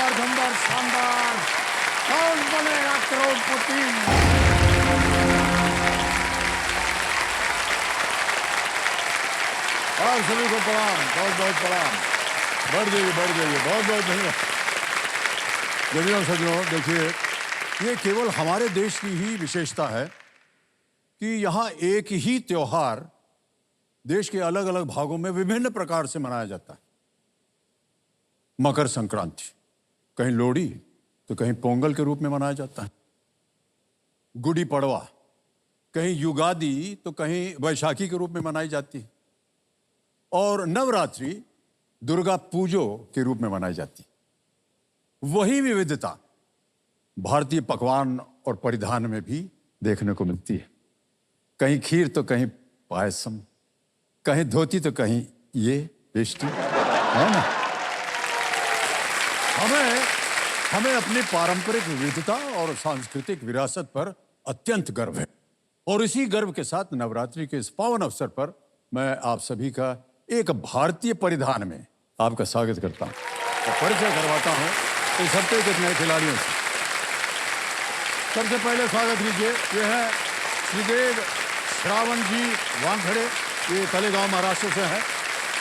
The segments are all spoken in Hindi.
धमदार धमदार शानदार, कौन बनेगा करोड़पति। आप सभी को प्रणाम, बहुत बहुत प्रणाम। बढ़ जाइए बहुत बहुत धन्यवाद। जब सज्जनों देखिए, ये केवल हमारे देश की ही विशेषता है कि यहाँ एक ही त्योहार देश के अलग अलग भागों में विभिन्न प्रकार से मनाया जाता है। मकर संक्रांति कहीं लोहड़ी तो कहीं पोंगल के रूप में मनाया जाता है। गुड़ी पड़वा कहीं युगादि तो कहीं वैशाखी के रूप में मनाई जाती है। और नवरात्रि दुर्गा पूजो के रूप में मनाई जाती है। वही विविधता भारतीय पकवान और परिधान में भी देखने को मिलती है। कहीं खीर तो कहीं पायसम, कहीं धोती तो कहीं ये पेस्ट्री, है ना। हमें अपनी पारंपरिक विविधता और सांस्कृतिक विरासत पर अत्यंत गर्व है। और इसी गर्व के साथ नवरात्रि के इस पावन अवसर पर मैं आप सभी का एक भारतीय परिधान में आपका स्वागत करता हूं और परिचय करवाता हूं इस हफ्ते के नए खिलाड़ियों से। सबसे पहले स्वागत कीजिए, ये है श्रीदेव श्रावण जी वानखड़े, ये तलेगांव महाराष्ट्र से है।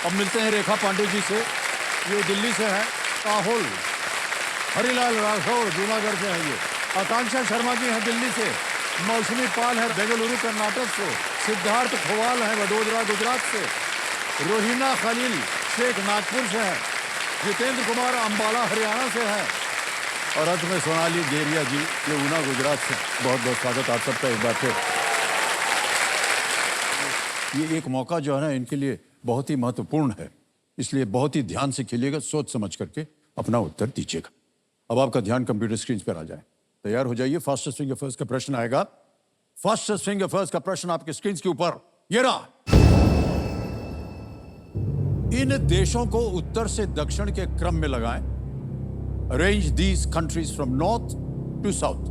अब मिलते हैं रेखा पांडे जी से, ये दिल्ली से है। राहुल हरिलाल राठौर जूनागढ़ से है। ये आकांक्षा शर्मा जी हैं दिल्ली से। मौसमी पाल है बेंगलुरु कर्नाटक से। सिद्धार्थ खोवाल है वडोदरा गुजरात से। रोहिना खलील शेख नागपुर से है। जितेंद्र कुमार अंबाला हरियाणा से है। और अंत में सोनाली गेरिया जी, ये ऊना गुजरात से। बहुत बहुत स्वागत आप सबका एक बार फिर। ये एक मौका जो है ना इनके लिए बहुत ही महत्वपूर्ण है, इसलिए बहुत ही ध्यान से खेलिएगा, सोच समझ करके अपना उत्तर दीजिएगा। अब आपका ध्यान कंप्यूटर स्क्रीन पर आ जाए, तैयार हो जाइए। फास्टेस्ट फिंगर फर्स्ट का प्रश्न आएगा। फास्टेस्ट फिंगर फर्स्ट का प्रश्न आपके स्क्रीन के ऊपर ये रहा। इन देशों को उत्तर से दक्षिण के क्रम में लगाएं। Arrange these countries from north to south.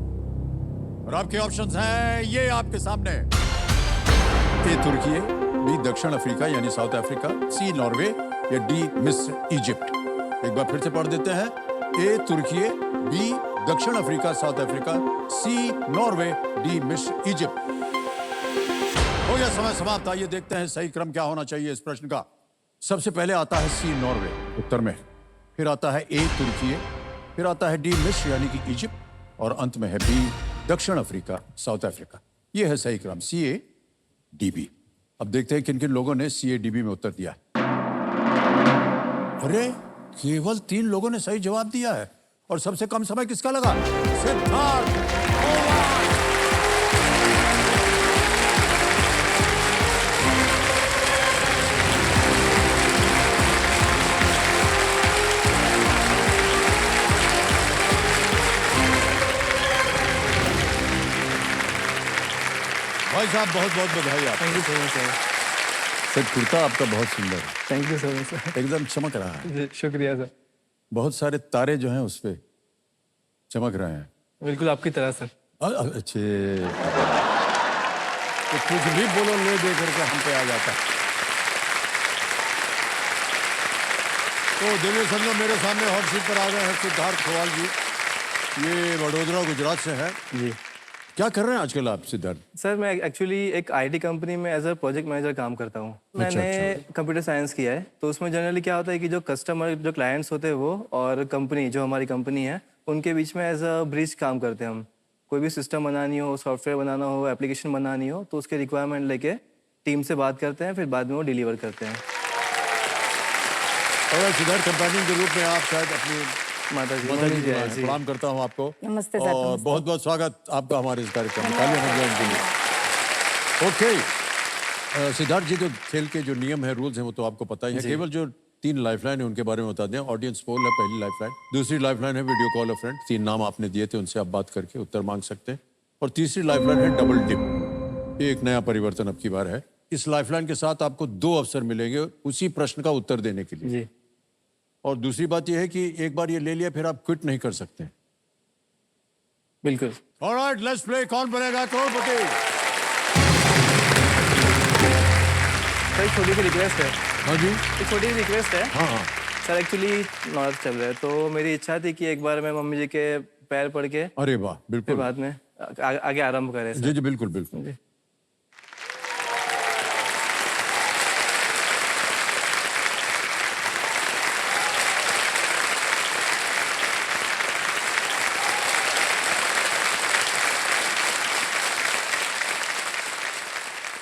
और आपके ऑप्शंस हैं ये आपके सामने। ए तुर्की, बी दक्षिण अफ्रीका यानी साउथ अफ्रीका, सी नॉर्वे या डी मिस्र इजिप्ट। एक बार फिर से पढ़ देते हैं। ए तुर्की, बी दक्षिण Africa South Africa, C Norway, D मिस्र इजिप्ट। हो गया समय समाप्त। आइए देखते हैं सही क्रम क्या होना चाहिए इस प्रश्न का। सबसे पहले आता है सी नॉर्वे उत्तर में, फिर आता है ए तुर्की, फिर आता है डी मिस्र यानी कि इजिप्ट, और अंत में है बी दक्षिण अफ्रीका साउथ अफ्रीका। यह है सही क्रम, सी ए डी बी। अब देखते हैं किन किन लोगों ने सी ए डी बी में उत्तर दिया। अरे केवल 3 लोगों ने सही जवाब दिया है। और सबसे कम समय किसका लगा? सिद्धार्थ। भाई साहब बहुत बहुत बधाई आपको। Thank you so much sir. Sir kurta आपका बहुत सुंदर है। Thank you so much sir. एकदम चमक रहा है। शुक्रिया सर। बहुत सारे तारे जो हैं उस पे चमक रहे हैं। बिल्कुल आपकी तरह सर। अच्छे तो कुछ भी बोलो ले दे करके हम पे आ जाता है। तो दिल्ली समझो मेरे सामने हॉट सीट पर आ गए हैं सिद्धार्थ खोवाल जी। ये वडोदरा गुजरात से है जी। क्या कर रहे हैं आजकल आप सिद्धार्थ? सर मैं एक्चुअली एक आईटी कंपनी में एज अ प्रोजेक्ट मैनेजर काम करता हूँ। मैंने कंप्यूटर साइंस किया है, तो उसमें जनरली क्या होता है कि जो कस्टमर जो क्लाइंट्स होते हैं वो और कंपनी जो हमारी कंपनी है उनके बीच में एज अ ब्रिज काम करते हैं हम। कोई भी सिस्टम बनानी हो, सॉफ्टवेयर बनाना हो, एप्लीकेशन बनानी हो, तो उसके रिक्वायरमेंट लेके टीम से बात करते हैं, फिर बाद में वो डिलीवर करते हैं। और सिद्धार्थ कंपनी के रूप में आप शायद अपनी माता जी प्रणाम करता हूँ आपको। नमस्ते सर। और बहुत बहुत स्वागत आपका हमारे इस कार्यक्रम में। के लिए ओके सिद्धार्थ जी, जो खेल के जो नियम है, रूल्स हैं, वो तो आपको पता ही है। केवल जो 3 लाइफलाइन है उनके बारे में बता दें। ऑडियंस पोल है पहली लाइफलाइन, दूसरी लाइफलाइन है वीडियो कॉल अ फ्रेंड। 3 नाम आपने दिए थे, उनसे आप बात करके उत्तर मांग सकते हैं। और तीसरी लाइफलाइन है डबल टिप। ये एक नया परिवर्तन अब की बार है। इस लाइफलाइन के साथ आपको 2 अवसर मिलेंगे उसी प्रश्न का उत्तर देने के लिए। जी। और दूसरी बात यह है कि एक बार ये ले लिया फिर आप क्विट नहीं कर सकते। बिल्कुल। ऑलराइट, लेट्स प्ले कौन बनेगा करोड़पति। सर छोटी सी रिक्वेस्ट है। हाँ जी। एक छोटी सी रिक्वेस्ट है। हाँ हाँ। सर एक्चुअली नॉर्थ चल रहा है तो मेरी इच्छा थी कि एक बार मैं मम्मी जी के पैर पड़ के अरे वाह, फिर बिल्कुल। बाद में आगे आरंभ करें सर। जी जी, बिल्कुल बिल्कुल। जी।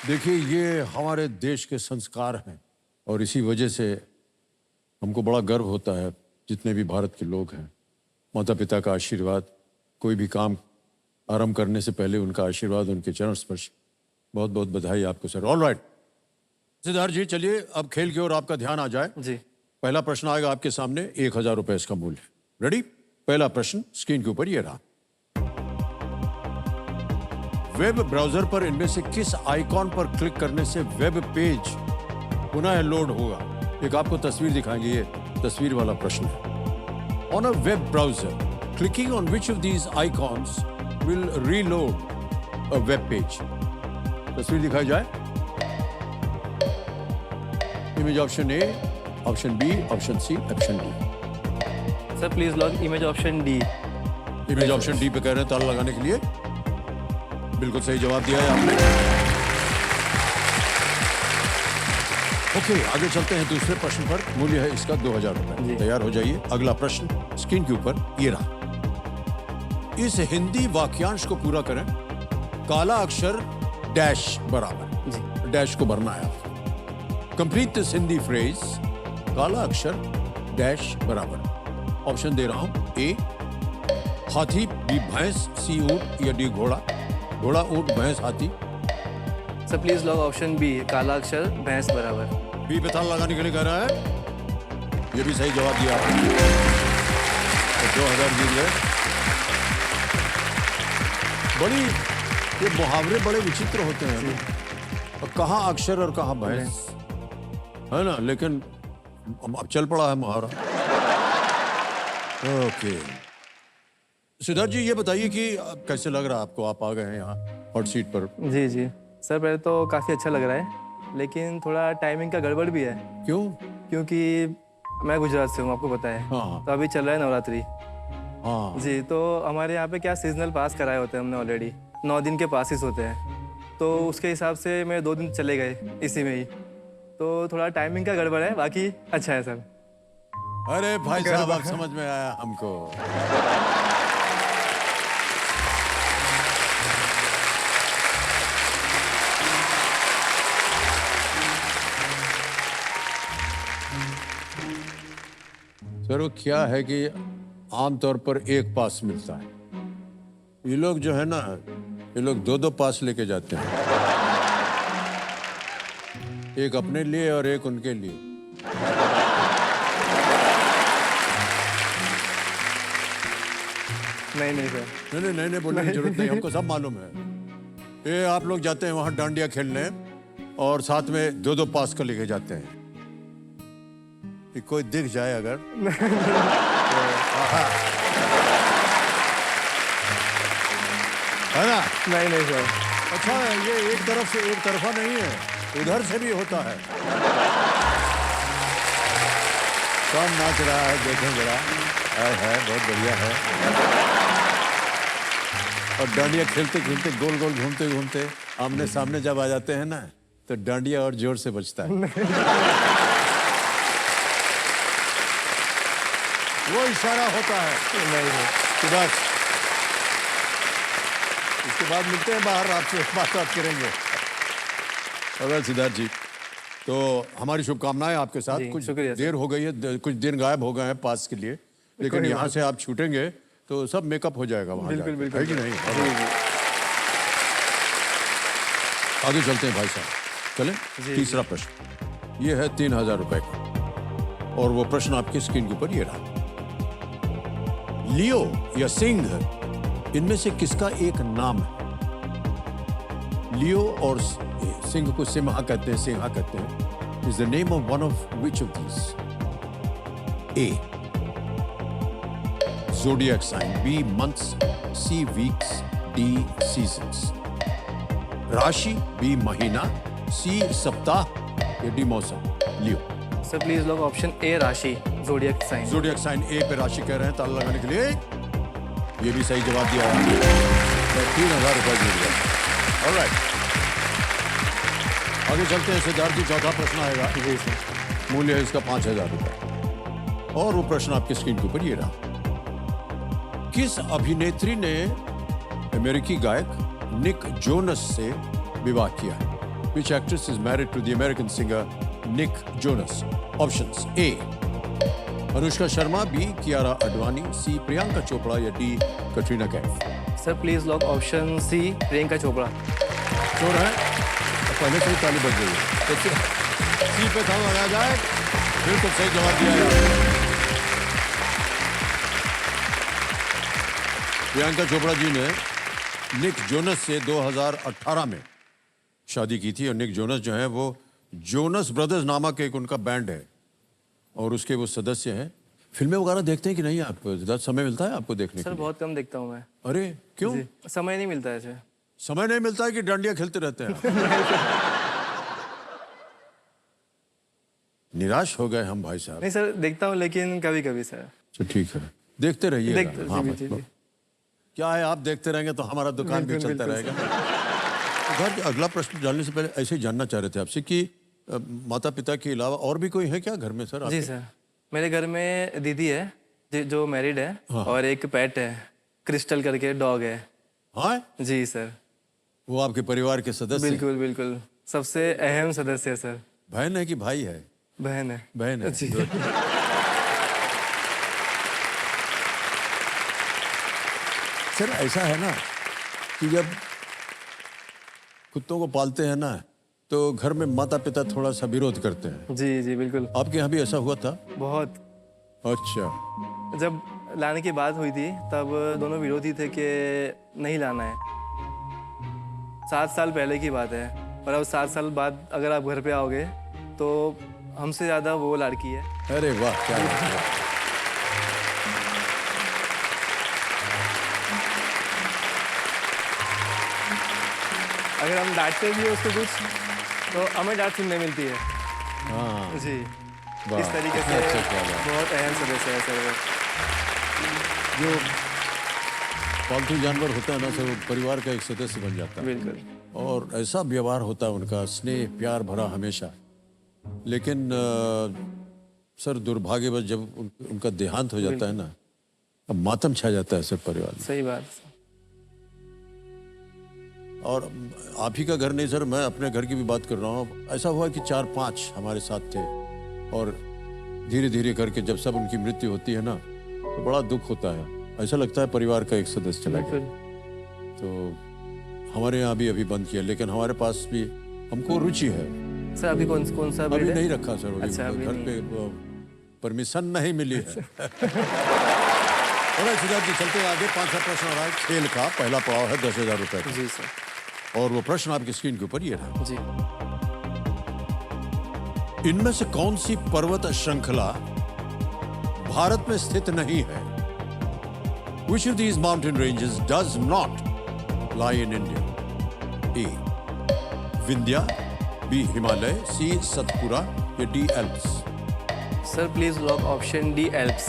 देखिए, ये हमारे देश के संस्कार हैं और इसी वजह से हमको बड़ा गर्व होता है जितने भी भारत के लोग हैं। माता पिता का आशीर्वाद, कोई भी काम आरंभ करने से पहले उनका आशीर्वाद, उनके चरण स्पर्श। बहुत बहुत बधाई आपको सर। ऑल राइट सिद्धार्थ जी, चलिए अब खेल की ओर आपका ध्यान आ जाए। जी पहला प्रश्न आएगा आपके सामने, 1000 रुपए इसका मूल्य। रेडी? पहला प्रश्न स्क्रीन के ऊपर ये रहा। वेब ब्राउजर पर इनमें से किस आइकॉन पर क्लिक करने से वेब पेज पुनः लोड होगा? एक आपको तस्वीर दिखाएंगे, ये तस्वीर वाला प्रश्न है। On a web browser, clicking on which of these icons will reload a web page? तस्वीर दिखाई जाए। Image option A, option B, option C, option D. Sir please log image option D. Image option D पे कह रहे हैं ताला लगाने के लिए। बिल्कुल सही जवाब दिया है आपने। ओके, आगे चलते हैं दूसरे प्रश्न पर। मूल्य है इसका 2000 रुपए। तैयार हो जाइए। अगला प्रश्न स्क्रीन के ऊपर ये रहा। इस हिंदी वाक्यांश को पूरा करें। काला अक्षर डैश बराबर। जी। डैश को भरना है आपको। Complete this Hindi phrase. काला अक्षर डैश बराबर। ऑप्शन दे रहा हूं। ए हाथी, बी भैंस, सी ऊंट या डी घोड़ा। घोड़ा, ऊंट, भैंस, हाथी। Sir please log option B, काला अक्षर भैंस बराबर। बी पे ताला लगाने के लिए कह रहा है। ये भी सही जवाब दिया आपने। तो 2000 जीत गए। बड़ी ये मुहावरे बड़े विचित्र होते हैं। और कहाँ अक्षर और कहाँ भैंस, है ना? लेकिन अब चल पड़ा है मुहावरा। ओके सिद्धार्थ जी, ये बताइए कि कैसे लग रहा है आपको? आप आ गए हैं यहाँ हॉट सीट पर। जी जी सर, पहले तो काफ़ी अच्छा लग रहा है, लेकिन थोड़ा टाइमिंग का गड़बड़ भी है। क्यों? क्योंकि मैं गुजरात से हूँ, आपको पता है। हाँ। तो अभी चल रहा है नवरात्रि। हाँ जी, तो हमारे यहाँ पे क्या सीजनल पास कराए होते हैं हमने ऑलरेडी। 9 दिन के पासिस होते हैं, तो उसके हिसाब से मेरे 2 दिन चले गए इसी में ही। तो थोड़ा टाइमिंग का गड़बड़ है, बाकी अच्छा है सर। अरे भाई साहब, अब समझ में आया हमको। सर वो क्या है कि आमतौर पर एक पास मिलता है। ये लोग जो है ना, ये लोग 2-2 पास लेके जाते हैं। एक अपने लिए और एक उनके लिए। नहीं सर। नहीं बोलने की जरूरत नहीं, हमको सब मालूम है। ये आप लोग जाते हैं वहां डांडिया खेलने और साथ में 2-2 पास का लेके जाते हैं। कि कोई दिख जाए अगर तो, है ना? नहीं सर। अच्छा है, ये एक तरफ से एक तरफा नहीं है, उधर से भी होता है। कौन नाच रहा है देखें जरा। है बहुत बढ़िया है। और डांडिया खेलते खेलते गोल गोल घूमते घूमते आमने सामने जब आ जाते हैं ना, तो डांडिया और जोर से बजता है। वो इशारा होता है। नहीं तो बस इसके बाद मिलते हैं बाहर, आपसे बात करेंगे। अगर सिद्धार्थ जी, तो हमारी शुभकामनाएं आपके साथ। जी, कुछ शुक्रिया सर। देर हो गई है, कुछ दिन गायब हो गए हैं पास के लिए, लेकिन यहाँ से आप छूटेंगे तो सब मेकअप हो जाएगा वहाँ बिल्कुल जाके, बिल्कुल है कि नहीं? जी जी आगे चलते हैं भाई साहब। चलें। तीसरा प्रश्न ये है 3000 रुपए का, और वो प्रश्न आपकी स्क्रीन के ऊपर ये रहा। लियो या सिंह, इनमें से किसका एक नाम है? लियो और सिंह को सिम्हा कहते हैं, सिंहा कहते हैं। Is the name of one of which of these? A zodiac sign, B months, C weeks, D seasons. राशि, B महीना, C सप्ताह या D मौसम? Leo. Sir please log option A, राशि। Zodiac sign. Zodiac sign A पे राशि कह रहे हैं ताला लगाने के लिए। ये भी सही जवाब दिया है। 3,000 रुपए जीत गए। ऑलराइट, आगे चलते हैं। सिद्धार्थ जी, चौथा प्रश्न आएगा। जी सर। मूल्य है इसका 5,000 रुपए। और वो प्रश्न आपकी स्क्रीन के ऊपर ये रहा। किस अभिनेत्री ने अमेरिकी गायक निक जोनस से विवाह किया है? Which actress is married to the American singer Nick Jonas? Options: A. Anushka Sharma, B. Kiara Advani, C. Priyanka Chopra या D. Katrina Kaif. Sir please lock option C, Priyanka Chopra. Sure है? तो पहले से ही ताली बज गई है। तो C पे था लगाया जाए। बिल्कुल सही जवाब दिया है। प्रियंका चोपड़ा जी ने निक जोनस से 2018 में शादी की थी। और निक जोनस जो है वो जोनस ब्रदर्स नामक एक उनका बैंड है और उसके वो सदस्य हैं। फिल्में वगैरह देखते हैं कि नहीं आप? ज़्यादा समय मिलता है आपको देखने के सर लिए? बहुत कम देखता हूँ मैं। अरे क्यों? जी, समय नहीं मिलता है सर। समय नहीं मिलता है कि डांडिया खेलते रहते हैं आप? निराश हो गए हम भाई साहब। नहीं सर, देखता हूँ लेकिन कभी कभी सर। तो ठीक है, देखते रहिए। देखते हाँ, जी, जी, जी। क्या है, आप देखते रहेंगे तो हमारा दुकान भी बिल्कुल, चलता बिल्कुल रहेगा। घर अगला प्रश्न डालने से पहले ऐसे ही जानना चाह रहे थे आपसे कि माता पिता के अलावा और भी कोई है क्या घर में सर आपके? जी सर, मेरे घर में दीदी है जो मैरिड है। हाँ। और एक पेट है, क्रिस्टल करके डॉग है। हाँ, जी सर। वो आपके परिवार के सदस्य हैं? बिल्कुल बिल्कुल, सबसे अहम सदस्य है सर। बहन है कि भाई है? बहन है। बहन है। जी। Good. सर ऐसा है ना कि जब कुत्तों को पालते हैं ना तो घर में माता पिता थोड़ा सा विरोध करते हैं। जी जी बिल्कुल। आपके यहाँ भी ऐसा हुआ था? बहुत। अच्छा। जब लाने की बात हुई थी तब दोनों विरोधी थे कि नहीं लाना है। 7 साल पहले की बात है। और अब 7 साल बाद अगर आप घर पे आओगे तो हमसे ज़्यादा वो लड़की है। अरे वाह, क्या बात है। अगर हम डांटते भी हैं उसको कुछ तो हमें डांट सुनने मिलती है। हाँ, जी, वाह, इस तरीके कितना से अच्छा ख्याल है। बहुत अहम सदस्य है सर वो। जो पालतू जानवर होता है ना सर, वो परिवार का एक सदस्य बन जाता है। बिल्कुल। और ऐसा व्यवहार होता है उनका, स्नेह प्यार भरा हमेशा। लेकिन सर दुर्भाग्यवश जब उनका देहांत हो जाता है ना, अब मातम छा जाता है सर परिवार में। सही बात। और आप ही का घर नहीं सर, मैं अपने घर की भी बात कर रहा हूँ। ऐसा हुआ कि 4-5 हमारे साथ थे और धीरे धीरे करके जब सब उनकी मृत्यु होती है ना तो बड़ा दुख होता है। ऐसा लगता है परिवार का एक सदस्य चला गया। तो हमारे यहाँ भी अभी बंद किया, लेकिन हमारे पास भी हमको रुचि है। सर अभी कौन सा अभी breed है? नहीं रखा सर, अभी अच्छा, अभी घर नहीं। पे परमिशन नहीं मिली है। और सिद्धार्थ जी चलते हैं आगे। 5वां प्रश्न आ रहा है खेल का। पहला पड़ाव है 10,000 रुपए का। जी सर। और वो प्रश्न आपकी स्क्रीन के ऊपर ये रहा। जी। इनमें से कौन सी पर्वत श्रृंखला भारत में स्थित नहीं है? Which of these mountain ranges does not lie in India? A. Vindhya, B. Himalaya, C. Satpura या D. Alps. Sir please lock option D, Alps.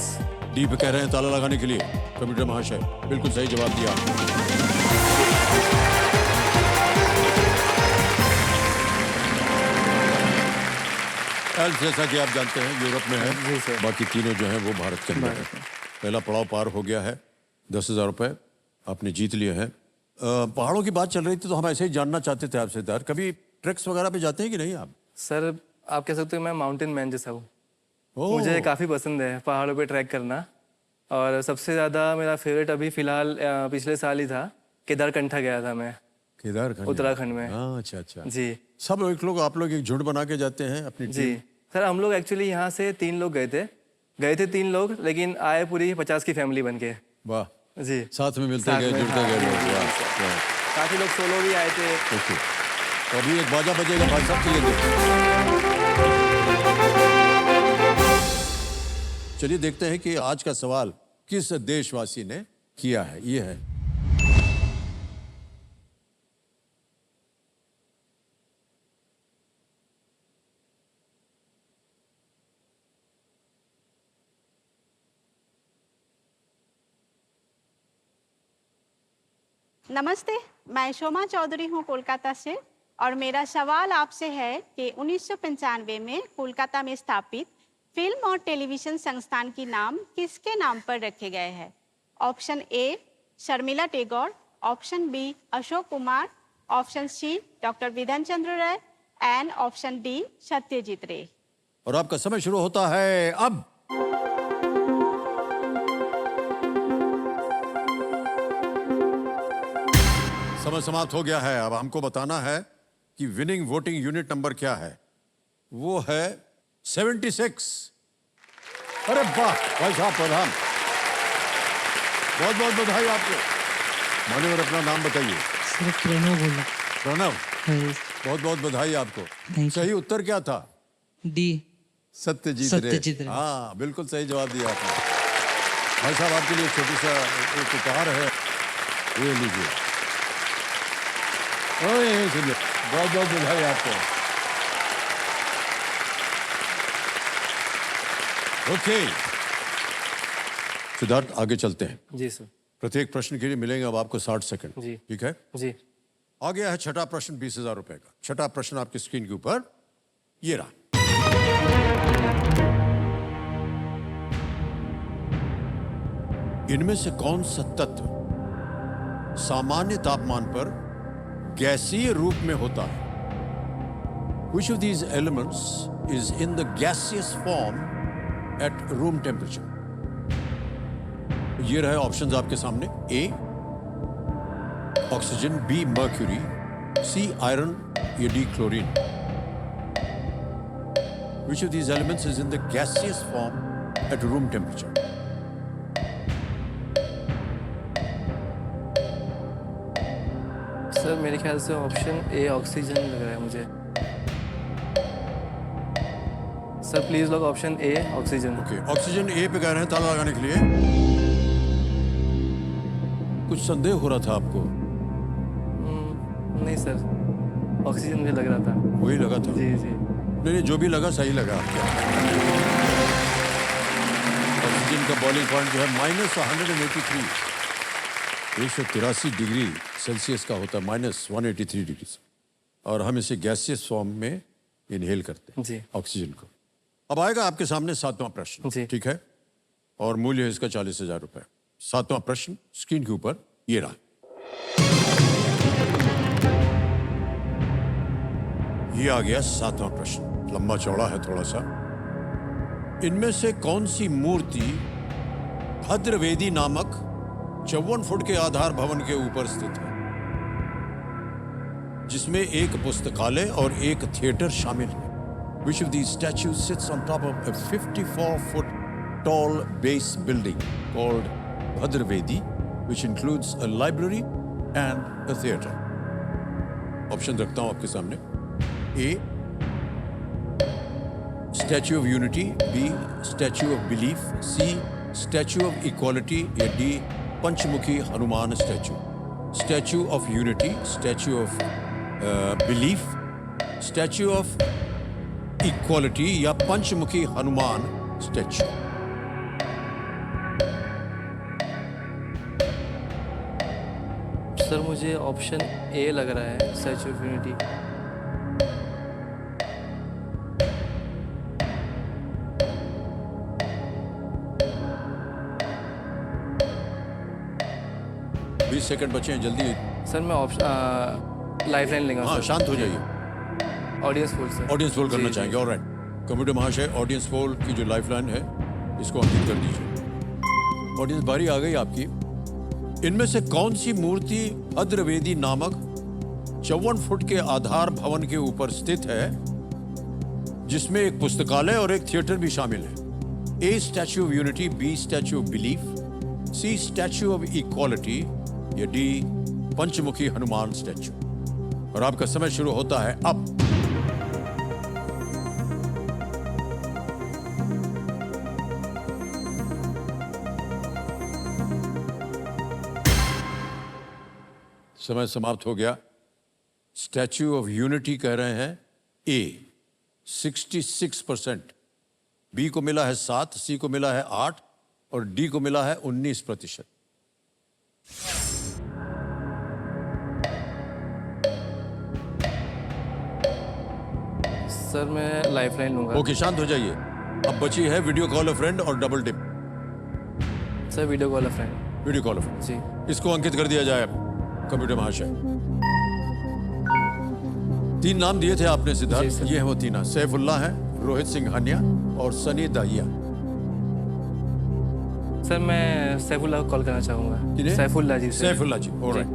D पे कह रहे हैं ताला लगाने के लिए कंप्यूटर महाशय। बिल्कुल सही जवाब दिया। एल्प्स जैसा कि आप जानते हैं यूरोप में है। जी सर। बाकी तीनों जो हैं वो भारत के अंदर है। भारत में। पहला पड़ाव पार हो गया है। 10,000 रुपए आपने जीत लिए हैं। पहाड़ों की बात चल रही थी तो हम ऐसे ही जानना चाहते थे आपसे यार, कभी ट्रैक्स वगैरह पे जाते हैं कि नहीं आप? सर आप कह सकते हो मैं माउंटेन मैन जैसा हूँ। ओह, मुझे काफ़ी पसंद है पहाड़ों पे ट्रैक करना। और सबसे ज़्यादा मेरा फेवरेट अभी फिलहाल पिछले साल ही था, केदारकंठा गया था मैं। केदारखंड उत्तराखंड में। हाँ, अच्छा अच्छा। जी सब एक लोग, आप लोग एक झुंड बना के जाते हैं अपनी जी। टीम? सर हम लोग एक्चुअली यहाँ से 3 लोग गए थे 3 लोग, लेकिन आए पूरी 50 की फैमिली बन के। वाह, जी। साथ में मिलते साथ गए, में, जुड़ते हाँ, गए जी, लोग। जी, वाह, जी, वाह। काफ़ी लोग सोलो भी आए थे। ओके, तो अभी एक बाजा बजेगा भाई साहब, चलिए देखते हैं कि आज का सवाल किस देशवासी ने किया है। ये है नमस्ते, मैं शोमा चौधरी हूँ कोलकाता से और मेरा सवाल आपसे है कि 1995 में कोलकाता में स्थापित फिल्म और टेलीविजन संस्थान की नाम किसके नाम पर रखे गए हैं? Option A Sharmila Tagore, option B Ashok Kumar, option C doctor Vidhan Chandra Roy and option D Satyajit Ray. और आपका समय शुरू होता है अब। समय समाप्त हो गया है। अब हमको बताना है कि विनिंग वोटिंग यूनिट नंबर क्या है। वो है 76। अरे वाह भाई साहब प्रधान, बहुत बहुत बधाई आपको। मान्यवर अपना नाम बताइए। सर प्रणव बोला। प्रणव, हाँ, बहुत बहुत बधाई आपको। you. सही उत्तर क्या था? डी। सत्यजीत सत्यजीत रे। रे। हाँ बिल्कुल सही जवाब दिया आपने। भाई साहब आपके लिए छोटी सा एक उपहार है, ये लीजिए। ओए सुनिए, बहुत बहुत बधाई आपको। ओके सिद्धार्थ, आगे चलते हैं। जी सर। प्रत्येक प्रश्न के लिए मिलेंगे अब आपको 60 सेकंड। जी। ठीक है। जी। आ गया है छठा प्रश्न 20,000 रुपए का। छठा प्रश्न आपकी स्क्रीन के ऊपर ये रहा। इनमें से कौन सा तत्व सामान्य तापमान पर गैसीय रूप में होता है? Which of these elements is in the gaseous form at room temperature? ये रहे ऑप्शंस आपके सामने। A oxygen, B mercury, C iron या D chlorine. Which of these elements is in the gaseous form at room temperature? Sir मेरे ख्याल से ऑप्शन ए ऑक्सीजन लग रहा है मुझे। Sir please lock option A oxygen. Okay, oxygen A पे कह रहे हैं ताला लगाने के लिए। कुछ संदेह हो रहा था आपको? नहीं सर, ऑक्सीजन मुझे लग रहा था। वही लगा था? जी जी। नहीं, जो भी लगा सही लगा आपको। ऑक्सीजन का बॉइलिंग पॉइंट जो है -183, 183 डिग्री सेल्सियस का होता है, -183 डिग्री। और हम इसे गैसियस फॉर्म में इनहेल करते हैं जी। ऑक्सीजन को। अब आएगा आपके सामने 7वां प्रश्न। जी। ठीक है। और मूल्य है इसका 40,000 रुपए। 7वां प्रश्न स्क्रीन के ऊपर ये रहा। ये आ गया 7वां प्रश्न, लंबा चौड़ा है थोड़ा सा। इनमें से कौन सी मूर्ति भद्रवेदी नामक 54 फुट के आधार भवन के ऊपर स्थित है, जिसमें एक पुस्तकालय और एक थिएटर शामिल है? Which of these statues sits on top of a 54-foot tall base building called Bhadravedi, which includes a library and a theatre? Option रखता हूं आपके सामने। A, Statue of Unity, B, Statue of Belief, C, Statue of Equality या D, Panchmukhi Hanuman statue. Statue of Unity, Statue of Belief, Statue of Equality या पंचमुखी हनुमान स्टैचू। सर मुझे ऑप्शन ए लग रहा है, स्टैच्यू ऑफ यूनिटी। बीस सेकंड बचे हैं, जल्दी। सर मैं ऑप्शन लाइफलाइन लेंगे। हाँ, शांत हो जाइए। Audience poll sir. Audience poll करना जी, चाहेंगे। जी। ऑलराइट, कंप्यूटर महाशय ऑडियंस पोल की जो लाइफलाइन है इसको अंकित कर दीजिए। ऑडियंस बारी आ गई आपकी। इनमें से कौन सी मूर्ति भद्रवेदी नामक 54 फुट के आधार भवन के ऊपर स्थित है, जिसमें एक पुस्तकालय और एक थिएटर भी शामिल है? A, Statue of Unity, B, Statue of Belief, C, statue of Equality या डी, पंचमुखी हनुमान स्टैच्यू। और आपका समय शुरू होता है अब। समय समाप्त हो गया। स्टैच्यू ऑफ यूनिटी कह रहे हैं ए 66%, बी को मिला है 7, सी को मिला है 8 और डी को मिला है 19%। सर मैं लाइफलाइन लूँगा। ओके, शांत हो जाइए। अब बची है वीडियो कॉल अ फ्रेंड और double tip. Sir video call a friend. Video call a friend, जी। इसको अंकित कर दिया जाए कंप्यूटर महाशय। 3 नाम दिए थे आपने जी, सिद्धार्थ, सर। ये है वो 3। सैफुल्ला है, रोहित सिंघानिया और सनी दाहिया। सर मैं सैफुल्लाह को कॉल करना चाहूँगा। किन्हें? सैफुल्लाह जी से। सैफुल्ला जी, ऑलराइट।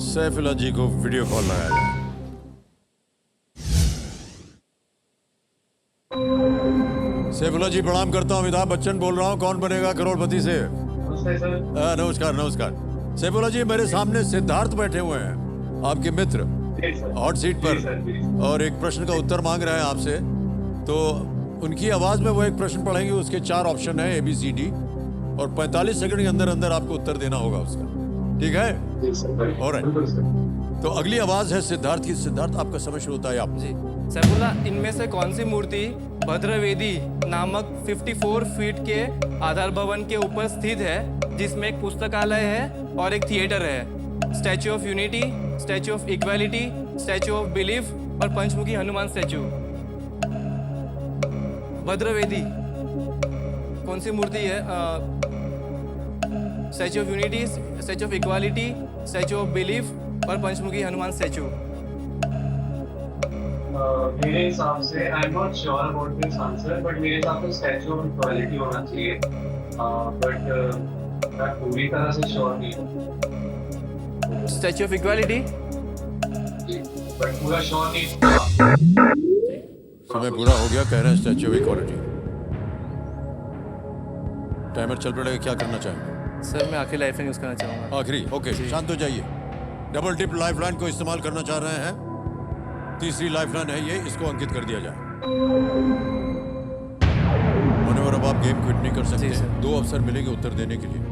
सैफुल्ला जी को वीडियो कॉल लगाया जाए। सैफुल्ला जी प्रणाम करता हूँ, अमिताभ बच्चन बोल रहा हूँ, कौन बनेगा करोड़पति से। नमस्कार नमस्कार। सैफुल्ला जी, मेरे सामने सिद्धार्थ बैठे हुए हैं, आपके मित्र, हॉट सीट पर, और एक प्रश्न का उत्तर मांग रहे हैं आपसे। तो उनकी आवाज में वो एक प्रश्न पढ़ेंगे, उसके 4 ऑप्शन है ABCD, और 45 सेकंड के अंदर अंदर आपको उत्तर देना होगा उसका, ठीक है? ऑलराइट। तो अगली आवाज है सिद्धार्थ की। सिद्धार्थ, आपका समय शुरू होता है। आप जी। सैफुल्लाह, इनमें से कौन सी मूर्ति भद्रवेदी नामक 54 फीट के आधार भवन के ऊपर स्थित है, जिसमें एक पुस्तकालय है और एक थिएटर है? Statue of unity, statue of equality, statue of belief और पंचमुखी हनुमान स्टैच्यू। भद्रवेदी कौन सी मूर्ति है? Statue of unity, statue of equality, statue of belief और पंचमुखी हनुमान स्टैच्यू। मेरे हिसाब से I am not sure about this answer, but मेरे हिसाब से स्टैच्यू ऑफ इक्वालिटी होना चाहिए, बट मैं पूरी तरह से श्योर नहीं हूँ। Statue of equality? बट पूरा श्योर नहीं। समय पूरा हो गया, कह रहे हैं स्टैच्यू ऑफ इक्वालिटी। टाइमर चल पड़ेगा, क्या करना चाहेंगे? सर मैं आखिरी लाइफलाइन यूज करना चाहूँगा। आखिरी, ओके, शांत हो जाइए। डबल टिप लाइफलाइन को इस्तेमाल करना चाह रहे हैं। तीसरी लाइफलाइन है ये, इसको अंकित कर दिया जाए। और अब आप गेम क्विट नहीं कर सकते। जी, सर। 2 अवसर मिलेंगे उत्तर देने के लिए।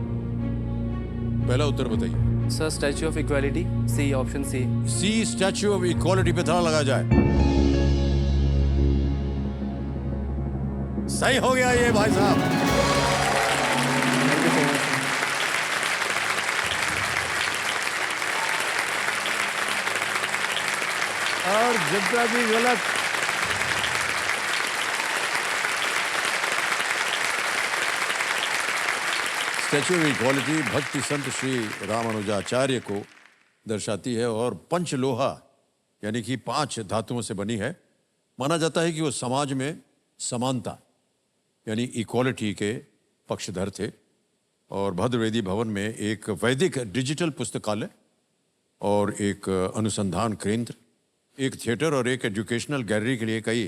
पहला उत्तर बताइए। Sir statue of equality, C, option C. C, statue of equality पे ताला लगाया जाए। सही हो गया ये भाई साहब। Thank you so much. और जितना भी गलत। स्टैच्यू ऑफ इक्वालिटी भक्ति संत श्री रामानुजाचार्य को दर्शाती है और पंचलोहा यानी कि 5 धातुओं से बनी है। माना जाता है कि वो समाज में समानता यानी इक्वालिटी के पक्षधर थे। और भद्रवेदी भवन में एक वैदिक डिजिटल पुस्तकालय और एक अनुसंधान केंद्र, एक थिएटर और एक एजुकेशनल गैलरी के लिए कई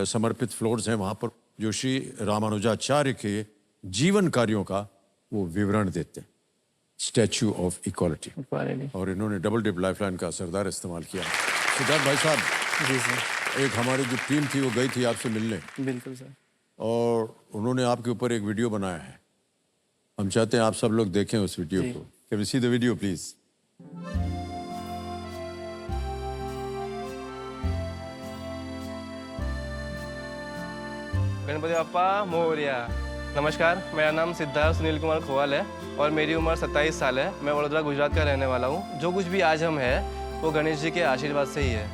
समर्पित फ्लोर्स हैं वहाँ पर, जो श्री रामानुजाचार्य के जीवन कार्यों का वो विवरण देते हैं। Statue of equality. और इन्होंने डबल डिप लाइफलाइन का असरदार इस्तेमाल किया। सिद्धार्थ भाई साहब। जी सर। एक हमारी जो टीम थी वो गई थी आपसे मिलने, बिल्कुल सर। और उन्होंने आपके ऊपर एक वीडियो बनाया है। हम चाहते हैं आप सब लोग देखें उस वीडियो को। Can we see the video please? Ganpati Bappa Morya. नमस्कार, मेरा नाम सिद्धार्थ सुनील कुमार खोवाल है और मेरी उम्र 27 साल है। मैं वडोदरा गुजरात का रहने वाला हूँ। जो कुछ भी आज हम हैं वो गणेश जी के आशीर्वाद से ही है।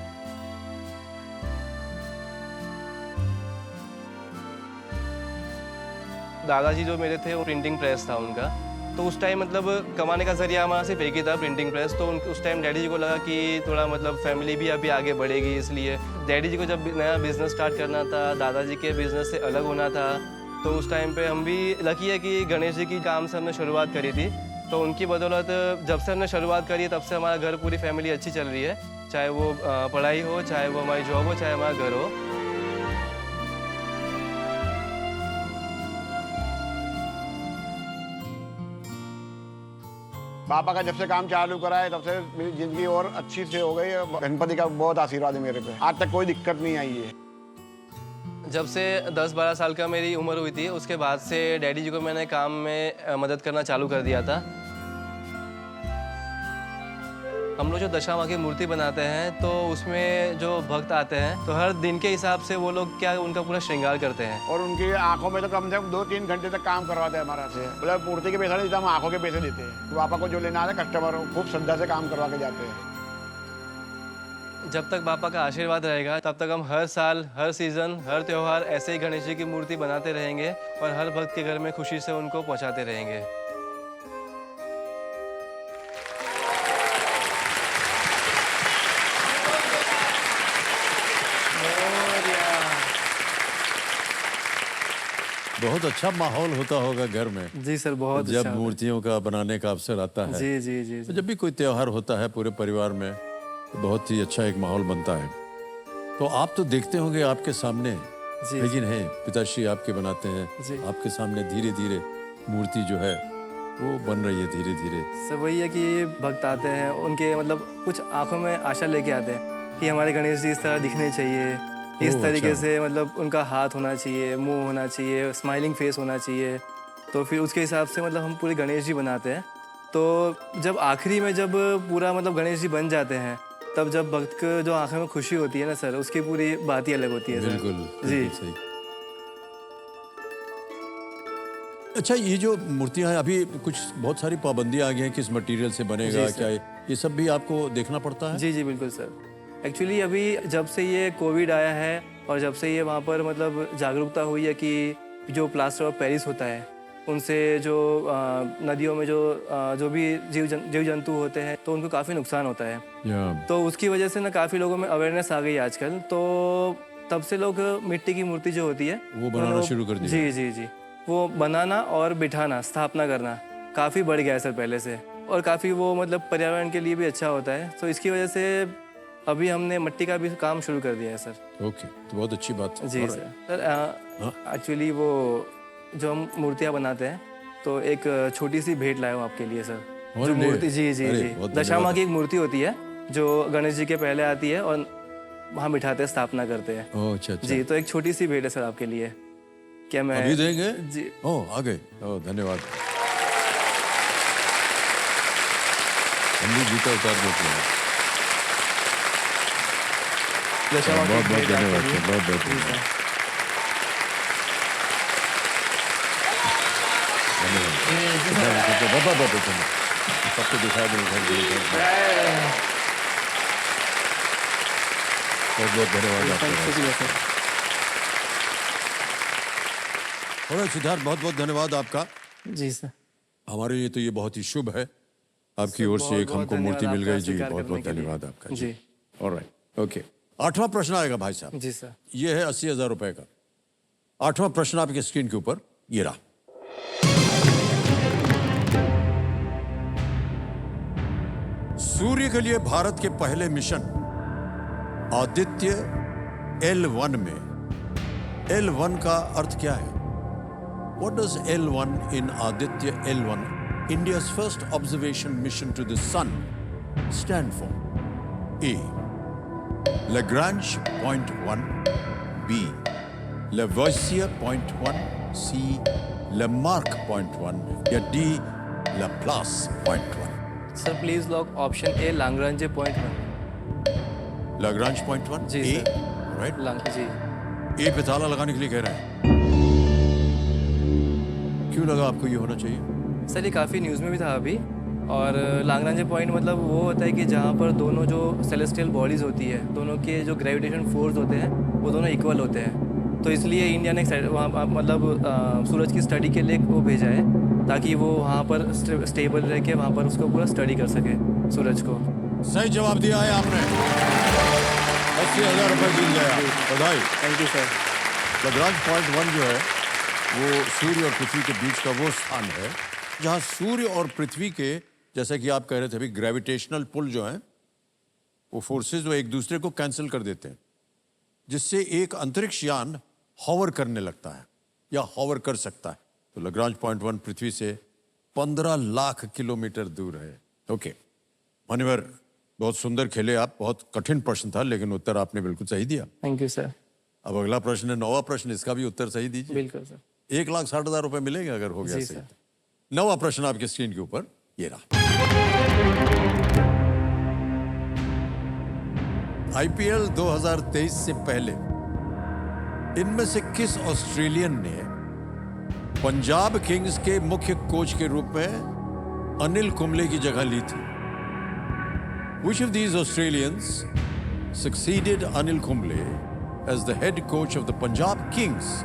दादाजी जो मेरे थे वो प्रिंटिंग प्रेस था उनका, तो उस टाइम मतलब कमाने का जरिया हमारा सिर्फ एक ही था, प्रिंटिंग प्रेस। तो उस टाइम डैडी जी को लगा कि थोड़ा मतलब फैमिली भी अभी आगे बढ़ेगी, इसलिए डैडी जी को जब नया बिजनेस स्टार्ट करना था, दादाजी के बिजनेस से अलग होना था, तो उस टाइम पे हम भी लकी है कि गणेश जी की काम से हमने शुरुआत करी थी। तो उनकी बदौलत जब से हमने शुरुआत करी है तब से हमारा घर, पूरी फैमिली अच्छी चल रही है, चाहे वो पढ़ाई हो, चाहे वो हमारी जॉब हो, चाहे हमारा घर हो। पापा का जब से काम चालू करा है तब से मेरी जिंदगी और अच्छी से हो गई है। गणपति का बहुत आशीर्वाद है मेरे पे, आज तक कोई दिक्कत नहीं आई है। जब से 10-12 साल का मेरी उम्र हुई थी उसके बाद से डैडी जी को मैंने काम में मदद करना चालू कर दिया था। हम लोग जो दशा माँ की मूर्ति बनाते हैं तो उसमें जो भक्त आते हैं तो हर दिन के हिसाब से वो लोग क्या उनका पूरा श्रृंगार करते हैं। और उनकी आंखों में तो कम से कम 2-3 घंटे तक काम करवाते हैं हमारा से। मतलब मूर्ति के पैसा नहीं देते, हम आंखों के पैसे देते हैं। तो पापा को जो लेना आता है कस्टमर खूब श्रद्धा से काम करवा के जाते हैं। जब तक पापा का आशीर्वाद रहेगा तब तक हम हर साल, हर सीजन, हर त्योहार ऐसे ही गणेश जी की मूर्ति बनाते रहेंगे और हर भक्त के घर में खुशी से उनको पहुंचाते रहेंगे। बहुत अच्छा माहौल होता होगा घर में जी सर, बहुत जब अच्छा होता मूर्तियों का बनाने का अवसर आता है। है। जी जी जी तो जी जब भी कोई त्योहार होता है पूरे परिवार में तो बहुत ही अच्छा एक माहौल बनता है। तो आप तो देखते होंगे आपके सामने, जी। लेकिन है पिताश्री आपके बनाते हैं, जी। आपके सामने धीरे धीरे मूर्ति जो है वो बन रही है धीरे धीरे। सर वही है कि भक्त आते हैं, उनके मतलब कुछ आंखों में आशा लेके आते हैं कि हमारे गणेश जी इस तरह दिखने चाहिए, इस ओह, तरीके अच्छा। से मतलब उनका हाथ होना चाहिए, मुंह होना चाहिए, स्माइलिंग फेस होना चाहिए। तो फिर उसके हिसाब से मतलब हम पूरे गणेश जी बनाते हैं। तो जब आखिरी में जब पूरा मतलब गणेश जी बन जाते हैं तब जब भक्त को जो आंखों में खुशी होती है ना सर, उसकी पूरी बात ही अलग होती है सर। बिल्कुल जी। बिल्कुल सही। अच्छा, ये जो मूर्तियां हैं अभी कुछ बहुत सारी पाबंदियां आ गई हैं, किस मटेरियल से बनेगा, जी, सर। क्या ये सब भी आपको देखना पड़ता है? जी जी बिल्कुल सर। एक्चुअली अभी जब से ये कोविड आया है और जब से ये वहाँ पर मतलब जागरूकता हुई है कि जो प्लास्टर ऑफ पेरिस होता है उनसे जो नदियों में जो भी जीव जंतु होते हैं तो उनको काफ़ी नुकसान होता है। या तो उसकी वजह से ना काफ़ी लोगों में अवेयरनेस आ गई है आजकल। तो तब से लोग मिट्टी की मूर्ति जो होती है वो बनाना शुरू कर दिया। जी जी जी, वो बनाना और बिठाना, स्थापना करना काफ़ी बढ़ गया है सर पहले से, और काफ़ी वो मतलब पर्यावरण के लिए भी अच्छा होता है। तो इसकी वजह से अभी हमने मिट्टी का भी काम शुरू कर दिया है सर। ओके, तो बहुत अच्छी बात है। जी और- सर। सर एक्चुअली वो जो हम मूर्तियाँ बनाते हैं तो एक छोटी सी भेंट लाया हूँ आपके लिए सर। अरे जो ले। मूर्ति जी जी अरे, जी बहुत दशामा धन्यवाद। की एक मूर्ति होती है जो गणेश जी के पहले आती है और वहाँ बिठाते हैं, स्थापना करते हैं। ओह, अच्छा अच्छा। जी, तो एक छोटी सी भेंट है सर आपके लिए। क्या मैं अभी देंगे? जी ओह, आ गए। ओह, धन्यवाद। हम भी जूता उतार देते हैं। दशामा की बहुत बहुत भेंट आपके धन्यवाद लिए। सर, बहुत बहुत जी, धन्यवाद। सर। धन्यवाद। बहुत धन्यवाद। सबको दिखा दें इधर भी, इधर भी। बहुत बहुत धन्यवाद आपका। शुक्रिया सर। और सिद्धार्थ, बहुत बहुत धन्यवाद आपका। जी सर। हमारे लिए तो ये बहुत ही शुभ है आपकी सर, ओर से एक बहुत-बहुत हमको मूर्ति धन्यवाद मिल गई आपका जी। स्वीकार बहुत बहुत करने के लिए। धन्यवाद आपका जी। Alright, okay. 8वां प्रश्न आएगा भाई साहब। जी सर। ये है 80,000 रुपए का 8वां प्रश्न आपके स्क्रीन के ऊपर ये रहा। सूर्य के लिए भारत के पहले मिशन आदित्य L1 में L1 का अर्थ क्या है? What does L1 in Aditya L1, India's first observation mission to the sun, stand for? A. Lagrange point 1, B. Lavoisier point 1, C. Lamarck point 1 या D. Laplace point 1. Sir please lock option A Lagrange point 1। Lagrange point 1? जी, A, सर। right? जी A पे ताला लगाने के लिए कह रहे हैं। क्यों लगा आपको ये होना चाहिए? सर, ये काफ़ी न्यूज़ में भी था अभी। और लाग्रांजे पॉइंट मतलब वो होता है कि जहाँ पर दोनों जो सेलेस्टियल बॉडीज़ होती है, दोनों के जो ग्रेविटेशन फोर्स होते हैं वो दोनों इक्वल होते हैं। तो इसलिए इंडिया ने वहाँ मतलब सूरज की स्टडी के लिए वो भेजा है ताकि वो वहाँ पर स्टेबल रह के वहाँ पर उसको पूरा स्टडी कर सके सूरज को। सही जवाब दिया है आपने। 80,000 रुपए जीत गए आप। बधाई। Thank you sir. Lagrange point 1 जो है वो सूर्य और पृथ्वी के बीच का वो स्थान है जहाँ सूर्य और पृथ्वी के, जैसा कि आप कह रहे थे अभी, ग्रेविटेशनल पुल जो है वो फोर्सेस वो एक दूसरे को कैंसिल कर देते हैं, जिससे एक अंतरिक्ष यान हॉवर करने लगता है या हॉवर कर सकता है। तो लग्रांज पॉइंट 1 पृथ्वी से 15 लाख किलोमीटर दूर है। ओके मान्यवर, बहुत सुंदर खेले आप। बहुत कठिन प्रश्न था लेकिन उत्तर आपने बिल्कुल सही दिया। Thank you sir. अब अगला प्रश्न है 9वां प्रश्न, इसका भी उत्तर सही दीजिए। बिल्कुल सर। 1,60,000 रुपए मिलेंगे अगर हो गया जी, सही। सर। 9वां प्रश्न आपके स्क्रीन के ऊपर ये रहा। आईपीएल 2023 से पहले इनमें से किस ऑस्ट्रेलियन ने पंजाब किंग्स के मुख्य कोच के रूप में अनिल कुंबले की जगह ली थी? Which of these Australians succeeded Anil Kumble as the head coach of the Punjab Kings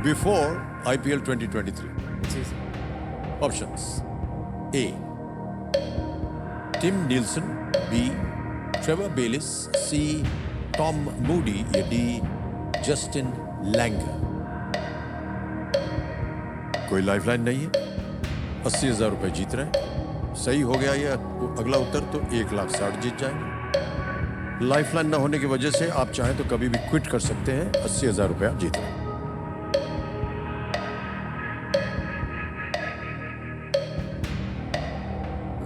before IPL 2023? जी sir. Options: A. Tim Nielsen, B. Trevor Bayliss, C. Tom Moody या D. Justin Langer? कोई लाइफलाइन नहीं है। 80,000 रुपए जीत रहे हैं। सही हो गया ये अगला उत्तर तो 1,60,000 जीत जाएंगे। लाइफलाइन ना होने की वजह से आप चाहें तो कभी भी क्विट कर सकते हैं। 80,000 रुपए आप जीत रहे हैं।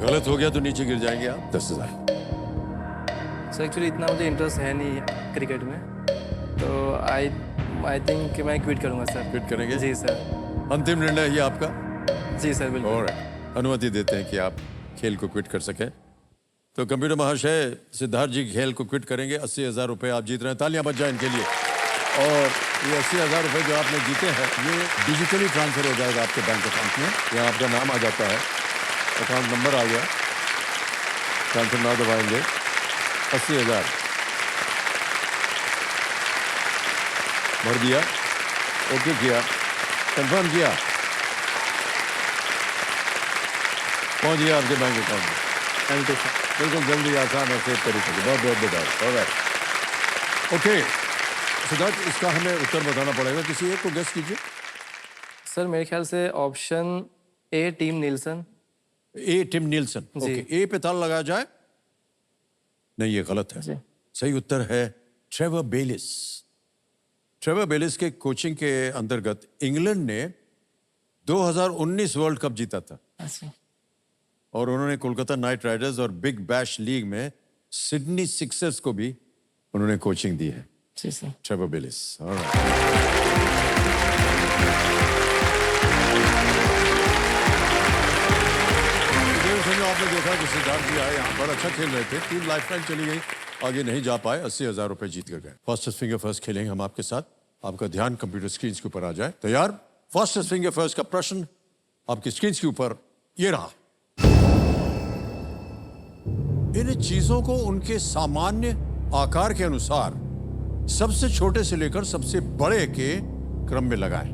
गलत हो गया तो नीचे गिर जाएंगे आप 10,000। सर एक्चुअली इतना मुझे इंटरेस्ट है नहीं क्रिकेट में, तो आई थिंक कि मैं क्विट करूँगा सर। क्विट करेंगे? जी सर। अंतिम निर्णय ये आपका? जी सर बिल्कुल। और अनुमति देते हैं कि आप खेल को क्विट कर सकें। तो कंप्यूटर महाशय सिद्धार्थ जी खेल को क्विट करेंगे। 80,000 रुपए आप जीत रहे हैं। तालियां बज जाएं इनके लिए। और ये 80,000 रुपए जो आपने जीते हैं ये डिजिटली ट्रांसफर हो जाएगा आपके बैंक अकाउंट में। यहाँ आपका नाम आ जाता है, अकाउंट नंबर आ गया, ट्रांसफर ना दबाएंगे। 80,000 भर दिया, ओके किया, कंफर्म किया, पहुंच गया आपके बैंक अकाउंट में। Thank you sir. बिल्कुल जल्दी, आसान और सेफ तरीके से। बहुत बहुत बधाई। ऑलराइट, ओके सिद्धार्थ, इसका हमें उत्तर बताना पड़ेगा। किसी एक को गेस कीजिए। सर मेरे ख्याल से option A Tim Nielsen. A Tim Nielsen. जी। ओके, ए पे ताला लगाया जाए। नहीं, ये गलत है। जी। सही उत्तर है ट्रेवर बेलिस। ट्रेवर बेलिस के कोचिंग के अंतर्गत इंग्लैंड ने 2019 वर्ल्ड कप जीता था अच्छा। और उन्होंने कोलकाता नाइट राइडर्स और बिग बैश लीग में सिडनी सिक्सर्स को भी उन्होंने कोचिंग दी है। जी सर। Trevor Bayliss. ऑलराइट। आपने देखा कि सिद्धार्थ जी आए यहाँ पर, अच्छा खेल रहे थे। टीम लाइफलाइन चली गई, आगे नहीं जा पाए। 80,000 रुपए जीत कर गए। फास्टेस्ट फिंगर फर्स्ट खेलेंगे हम आपके साथ। आपका ध्यान कंप्यूटर स्क्रीन के ऊपर आ जाए। तैयार? फास्टेस्ट फिंगर फर्स्ट का प्रश्न आपकी स्क्रीन के ऊपर ये रहा। इन चीजों को उनके सामान्य आकार के अनुसार सबसे छोटे से लेकर सबसे बड़े के क्रम में लगाएं।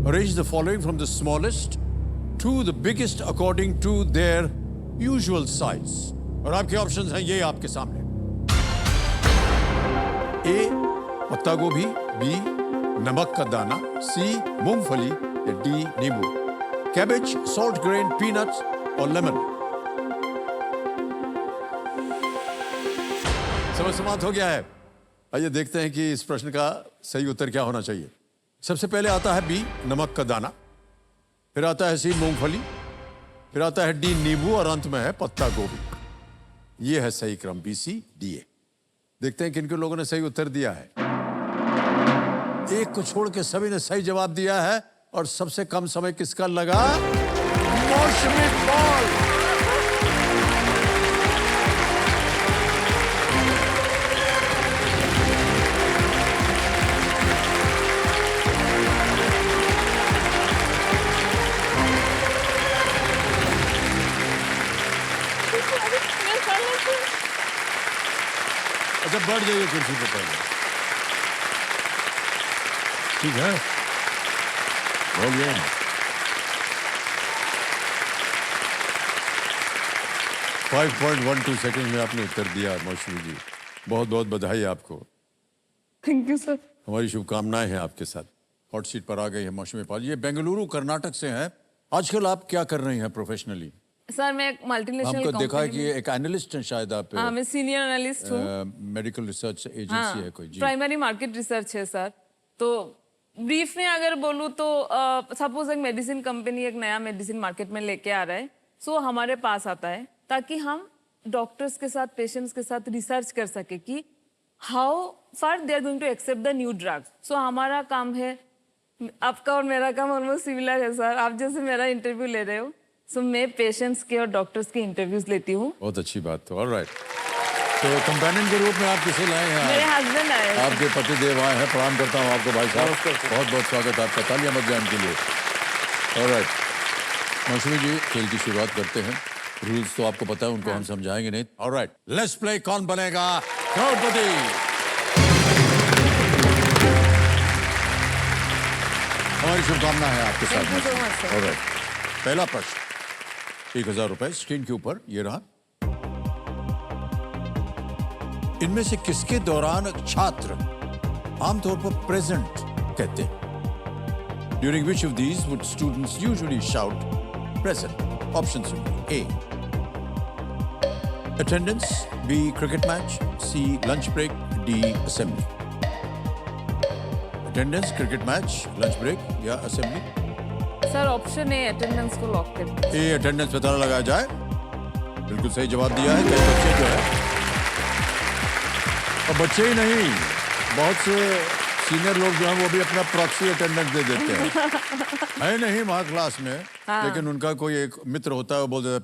Arrange the following from the smallest to the biggest according to their usual size. और आपके ऑप्शंस हैं ये आपके सामने। ए पत्ता गोभी, बी नमक का दाना, सी मूंगफली या डी नींबू। कैबेज, सॉल्ट ग्रेन, पीनट्स और लेमन। समय समाप्त हो गया है। आइए देखते हैं कि इस प्रश्न का सही उत्तर क्या होना चाहिए। सबसे पहले आता है बी नमक का दाना, फिर आता है सी मूंगफली, फिर आता है डी नींबू और अंत में है पत्ता गोभी। ये है सही क्रम, बी सी डी ए। देखते हैं किन किन लोगों ने सही उत्तर दिया है। एक को छोड़ के सभी ने सही जवाब दिया है और सबसे कम समय किसका लगा? मौसमी बॉल। अच्छा बैठ जाइए कुर्सी पे पहले। ठीक है, हो गया। फाइव 5.12 सेकंड में आपने उत्तर दिया मौसमी जी। बहुत बहुत बधाई आपको। Thank you sir. हमारी शुभकामनाएं हैं आपके साथ। हॉट सीट पर आ गई है मौसमी पाल। ये बेंगलुरु कर्नाटक से हैं। आजकल आप क्या कर रही हैं प्रोफेशनली? सर मैं एक मल्टीनेशनल हमको देखा है कंपनी कि एक एनालिस्ट हैं शायद आप। हाँ मैं सीनियर एनालिस्ट हूँ। मेडिकल रिसर्च एजेंसी है कोई? जी। प्राइमरी मार्केट रिसर्च है सर। तो ब्रीफ में अगर बोलूँ तो सपोज एक मेडिसिन कंपनी एक नया मेडिसिन मार्केट में लेके आ रहा है, सो हमारे पास आता है ताकि हम डॉक्टर्स के साथ पेशेंट्स के साथ रिसर्च कर सके कि how far they are going to accept the new drugs. So हमारा काम है, आपका और मेरा काम ऑलमोस्ट सिमिलर है सर। आप जैसे मेरा इंटरव्यू ले रहे हो, सो मैं पेशेंट्स के और डॉक्टर्स के इंटरव्यूज लेती हूँ। बहुत अच्छी बात। तो ऑलराइट, तो कंपेनियन के रूप में आप किसे लाए हैं? मेरे हस्बैंड आए हैं। आपके पति देव आए हैं। प्रणाम करता हूँ आपको भाई साहब। बहुत बहुत स्वागत है आपका। तालियां बज जाएं इनके लिए। ऑलराइट, मौसमी जी खेल की शुरुआत करते हैं। रूल्स तो आपको पता है, उनको हम समझाएंगे नहीं। ऑलराइट, लेट्स प्ले कौन बनेगा करोड़पति। हमारी शुभकामना है आपके साथ। Thank you so much, sir. Alright, पहला प्रश्न 1000 रुपए स्क्रीन के ऊपर ये रहा। इनमें से किसके दौरान छात्र आमतौर पर प्रेजेंट कहते हैं? During which of these would students usually shout present? Options would be A, attendance, B, cricket match, C, lunch break, D, assembly. Attendance, cricket match, lunch break या assembly? Sir option A attendance को लॉक कर। ए, अटेंडेंस पता लगाया जाए। बिल्कुल सही जवाब दिया है। कई बच्चे जो है, और बच्चे ही नहीं, बहुत से सीनियर लोग जो हैं वो भी अपना प्रॉक्सी अटेंडेंस दे देते हैं। है नहीं वहाँ क्लास में, लेकिन उनका कोई एक मित्र होता है, वो बोल देता है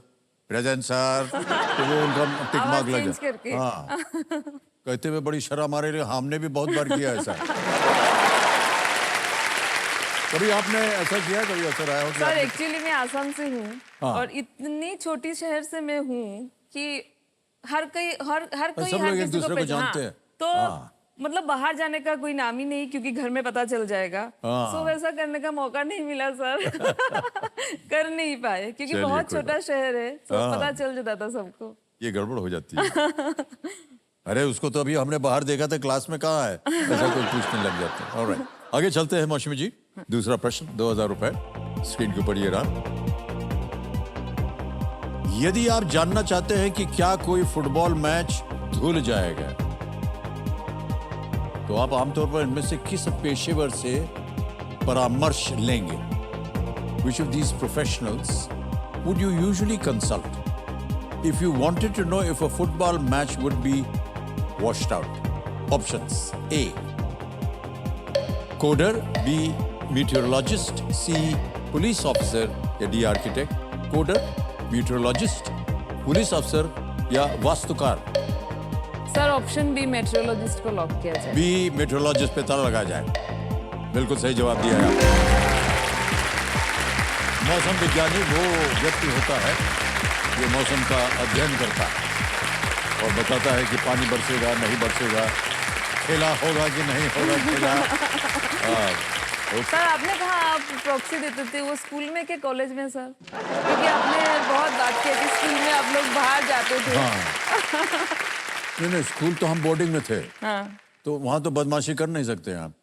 प्रेजेंट सर, तो वो उनका टिक मार्क आवाज लग change करके। जाता। हाँ, कहते हुए बड़ी शर्म आ रही है, हमने भी बहुत बार किया ऐसा। कभी आपने ऐसा किया, कभी असर आया हो कि सर आपने- एक्चुअली मैं आसाम से हूँ हाँ। और इतनी छोटी शहर से मैं हूँ कि हर कोई सब लोग एक किसी दूसरे को पहचान- जानते हैं। तो हाँ। मतलब बाहर जाने का कोई नाम ही नहीं, क्योंकि घर में पता चल जाएगा। हाँ। सो वैसा करने का मौका नहीं मिला सर। कर नहीं पाए क्योंकि चलिए, बहुत कोई छोटा शहर है, तो हाँ। पता चल जाता था सबको। ये गड़बड़ हो जाती है। अरे उसको तो अभी हमने बाहर देखा था, क्लास में कहाँ है, ऐसा कोई पूछने लग जाते हैं। ऑलराइट, आगे चलते हैं मौसमी जी। दूसरा प्रश्न 2000 रुपए स्क्रीन के ऊपर ये रहा। यदि आप जानना चाहते हैं कि क्या कोई फुटबॉल मैच धुल जाएगा, तो आप आमतौर पर इनमें से किस पेशेवर से परामर्श लेंगे? Which of these professionals would you usually consult if you wanted to know if a football match would be washed out? Options: A, coder, B, meteorologist, C, police officer या D, architect. Coder, meteorologist, police officer या वास्तुकार? सर ऑप्शन बी मेट्रोलॉजिस्ट को लॉक किया जाए। बी, मेट्रोलॉजिस्ट पे ताला लगाया जाए। बिल्कुल सही जवाब दिया है आपने। मौसम विज्ञानी वो व्यक्ति होता है जो मौसम का अध्ययन करता है और बताता है कि पानी बरसेगा नहीं बरसेगा, खेला होगा कि नहीं होगा खेला। सर आपने कहा आप प्रॉक्सी देते थे, वो स्कूल में के कॉलेज में सर? क्योंकि आपने बहुत बात की कि स्कूल में आप लोग बाहर जाते थे। हाँ, नहीं, स्कूल तो हम बोर्डिंग में थे, हाँ। तो वहाँ तो बदमाशी कर नहीं सकते हैं आप।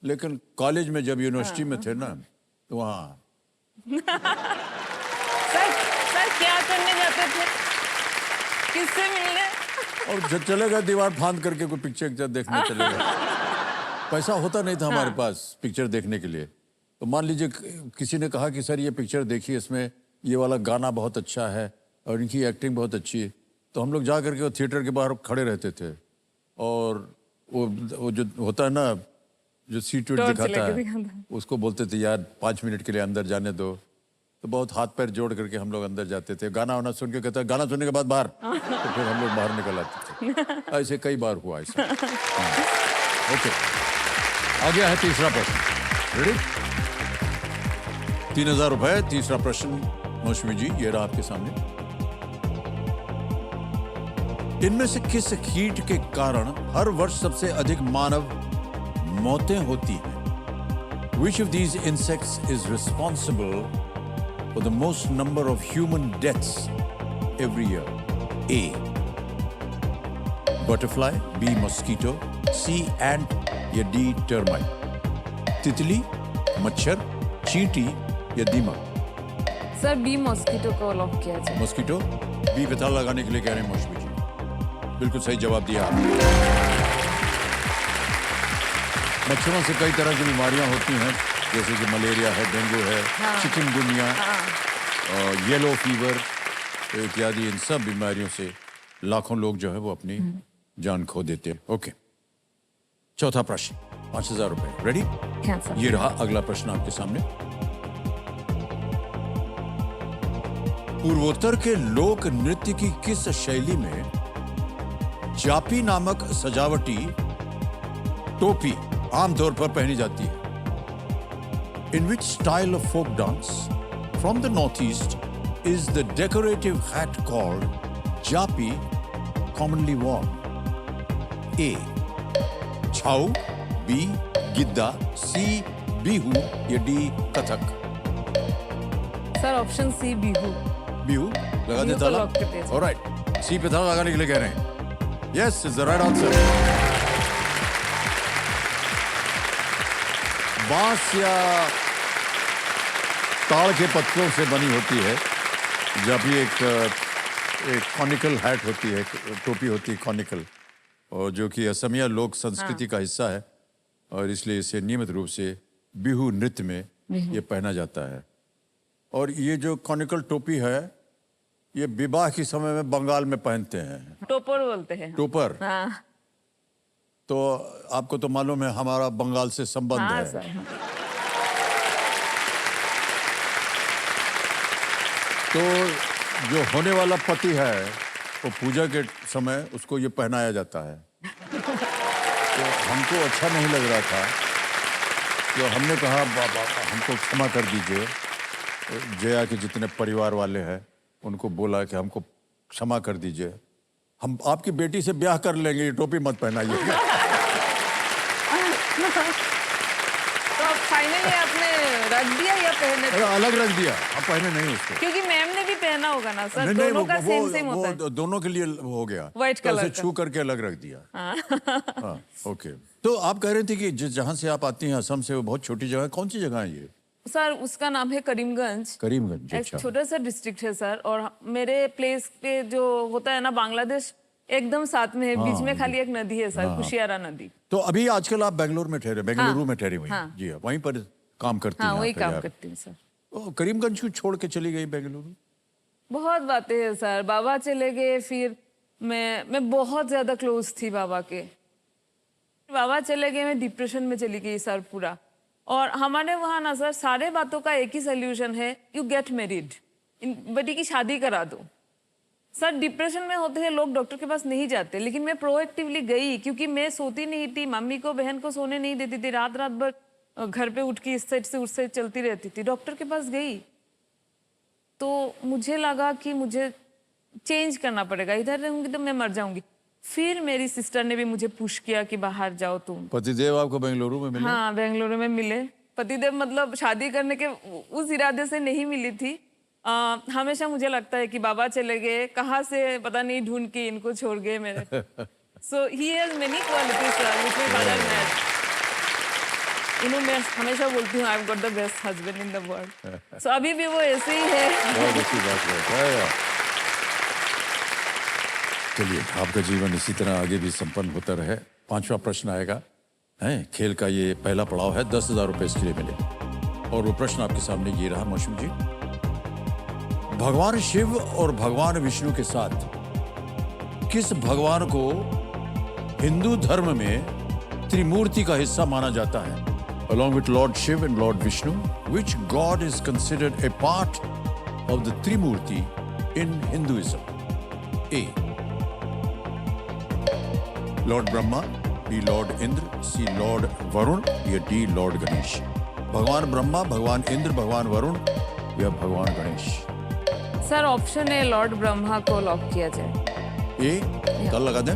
लेकिन कॉलेज में जब यूनिवर्सिटी में थे ना, तो वहाँ सर क्या करने जाते थे? किससे मिलने? और जब चलेगा दीवार फांद करके कोई पिक्चर देखने चलेगा। पैसा होता नहीं था हमारे पास पिक्चर देखने के लिए। तो मान लीजिए किसी ने कहा कि सर ये पिक्चर देखिए, इसमें ये वाला गाना बहुत अच्छा है और इनकी एक्टिंग बहुत अच्छी है, तो हम लोग जा करके वो थिएटर के बाहर खड़े रहते थे और वो जो होता है ना, जो सीट वीट टॉर्च दिखाता लेके है, दिखाता उसको बोलते थे यार 5 मिनट के लिए अंदर जाने दो, तो बहुत हाथ पैर जोड़ करके हम लोग अंदर जाते थे। गाना वाना सुन के कहता गाना सुनने के बाद बाहर, तो फिर हम लोग बाहर निकल आते थे। ऐसे कई बार हुआ ऐसा। ओके, आ गया है तीसरा प्रश्न। रेडी? 3000 रुपए। तीसरा प्रश्न मौसमी जी, ये रहा आपके सामने। इनमें से किस कीट के कारण हर वर्ष सबसे अधिक मानव मौतें होती हैं? Which of these insects is responsible for the most number of human deaths every year? A, butterfly, B, mosquito, C, ant या D, termite? तितली, मच्छर, चींटी या दीमक? सर बी मॉस्किटो को लॉक किया जाए। मॉस्किटो बी पता लगाने के लिए कह रहे हैं मौसमी जी। बिल्कुल सही जवाब दिया आपने। मच्छरों से कई तरह की बीमारियां होती हैं, जैसे कि मलेरिया है, डेंगू है, चिकनगुनिया, येलो फीवर इत्यादि। इन सब बीमारियों से लाखों लोग जो है वो अपनी जान खो देते हैं। ओके, चौथा प्रश्न 5000 रुपए। रेडी? हाँ सर। ये रहा अगला प्रश्न आपके सामने। पूर्वोत्तर के लोक नृत्य की किस शैली में जापी नामक सजावटी टोपी आमतौर पर पहनी जाती है? In which style of folk dance from the northeast is the decorative hat called japi commonly worn? A. Chhau, B. Giddha, C. Bihu या D. Kathak? Sir option C Bihu. Bihu लगा दे बिहू को ताला। lock करते हैं। Alright, C पे ताला लगाने के लिए कह रहे हैं। Yes, is the right answer. बांस या ताड़ के पत्तों से बनी होती है जब भी एक कॉनिकल हैट होती है, टोपी होती है कॉनिकल, और जो कि असमिया लोक संस्कृति का हिस्सा है और इसलिए इसे नियमित रूप से बिहू नृत्य में ये पहना जाता है। और ये जो कॉनिकल टोपी है ये विवाह के समय में बंगाल में पहनते हैं, टोपर बोलते हैं। टोपर। हाँ तो आपको तो मालूम है हमारा बंगाल से संबंध हाँ है। सर हाँ। तो जो होने वाला पति है वो पूजा के समय उसको ये पहनाया जाता है। तो हमको अच्छा नहीं लग रहा था, तो हमने कहा हमको क्षमा कर दीजिए। जया के जितने परिवार वाले हैं उनको बोला कि हमको क्षमा कर दीजिए, हम आपकी बेटी से ब्याह कर लेंगे, ये टोपी मत पहनाइएगा। तो अब फाइनली आपने रख दिया या पहने? अरे अलग रख दिया, अब पहने नहीं उसको। क्योंकि मैम ने भी पहना होगा ना सर, नहीं, दोनों का सेम सेम होता है। वो दोनों के लिए हो गया, White तो color उसे का। छू करके अलग रख दिया। हाँ, ओके। तो आप कह रहे थे कि जहाँ से आप आती हैं असम से, वो बहुत छोटी जगह है, कौन सी जगह है ये? सर उसका नाम है करीमगंज। करीमगंज। एक अच्छा। छोटा सा डिस्ट्रिक्ट है सर, और मेरे प्लेस पे जो होता है ना बांग्लादेश एकदम साथ में है, बीच में खाली एक नदी है सर, कुशियारा नदी। तो अभी आजकल आप बेंगलुरु में ठहरे, बेंगलुरु में ठहरी हुई हैं। हाँ। जी हाँ, वहीं पर काम करती हैं हाँ वही आप काम यार। करती हूँ सर। तो करीमगंज को छोड़ के चली गई बेंगलुरु? बहुत बातें हैं सर, बाबा चले गए, फिर मैं बहुत ज्यादा क्लोज थी बाबा के। बाबा चले गए, मैं डिप्रेशन में चली गई सर पूरा। और हमारे वहाँ ना सर सारे बातों का एक ही सोल्यूशन है, यू गेट मैरिड, बेटी की शादी करा दो। सर डिप्रेशन में होते हैं लोग डॉक्टर के पास नहीं जाते, लेकिन मैं प्रोएक्टिवली गई क्योंकि मैं सोती नहीं थी, मम्मी को बहन को सोने नहीं देती थी, रात रात भर घर पे उठ के इस साइड से उस साइड चलती रहती थी। डॉक्टर के पास गई तो मुझे लगा कि मुझे चेंज करना पड़ेगा, इधर रहूंगी तो मैं मर जाऊंगी। फिर मेरी सिस्टर ने भी मुझे पुश किया कि बाहर जाओ तुम। पतिदेव आपको बेंगलुरु में मिले? हाँ बेंगलुरु में मिले। पतिदेव मतलब शादी करने के उस इरादे से नहीं मिली थी। हमेशा मुझे लगता है कि बाबा चले गए, कहाँ से पता नहीं ढूंढ के इनको छोड़ गए मेरे। So he has many qualities sir which my father had. मैं हमेशा बोलती हूँ I have got the best husband in the world. So अभी भी वो ऐसे ही है। बहुत अच्छी बात है यार। चलिए आपका जीवन इसी तरह आगे भी संपन्न होता रहे। 5वां प्रश्न आएगा, है खेल का ये पहला पड़ाव है, 10,000 रुपए इसके लिए मिले। और वो प्रश्न आपके सामने ये रहा मौसम जी। भगवान शिव और भगवान विष्णु के साथ किस भगवान को हिंदू धर्म में त्रिमूर्ति का हिस्सा माना जाता है? Along with Lord Shiv and Lord Vishnu, which god is considered a part of the Trimurti in Hinduism? A. Lord Brahma, B. Lord Indra, C. Lord Varun, या D. Lord Ganesh? भगवान ब्रह्मा, भगवान इंद्र, भगवान वरुण या भगवान Ganesh? Sir option A Lord Brahma को लॉक किया जाए। ए ताला लगा दें।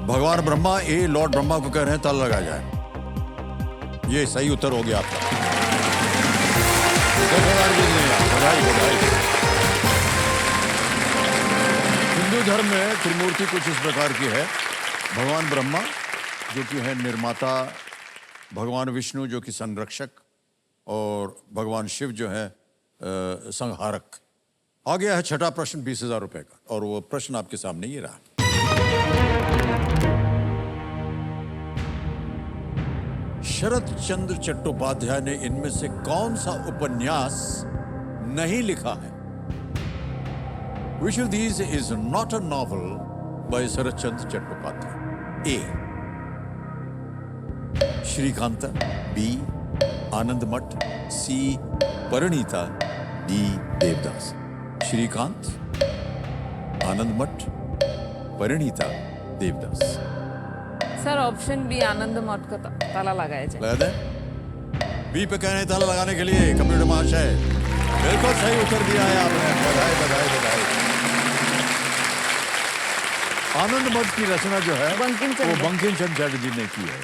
भगवान ब्रह्मा ए लॉर्ड ब्रह्मा को कह रहे हैं, ताला लगा जाए। ये सही उत्तर हो गया आपका। 10,000 जीत लिए आप। बधाई बधाई। हिंदू धर्म में त्रिमूर्ति कुछ इस प्रकार की है। भगवान ब्रह्मा जो कि है निर्माता, भगवान विष्णु जो कि संरक्षक, और भगवान शिव जो है संहारक। आ गया है छठा प्रश्न 20,000 रुपए का, और वो प्रश्न आपके सामने ये रहा। शरत चंद्र चट्टोपाध्याय ने इनमें से कौन सा उपन्यास नहीं लिखा है? Which of these is not a novel by Sharat Chandra Chattopadhyay? A. Shrikanta, B. Anand Math, C. Paranita, D. Devdas? Shrikant, Anand Math, Paranita, Devdas? Sir option B Anand Math का ताला लगाया जाए। लगा दें? बी पे कहने ताला लगाने के लिए कंप्यूटर महाशय। बिल्कुल सही उत्तर दिया है आपने, बधाई बधाई बधाई। आनंद मठ की रचना जो है बंकिम चंद्र। वो बंकिम चंद्र चटर्जी ने की है।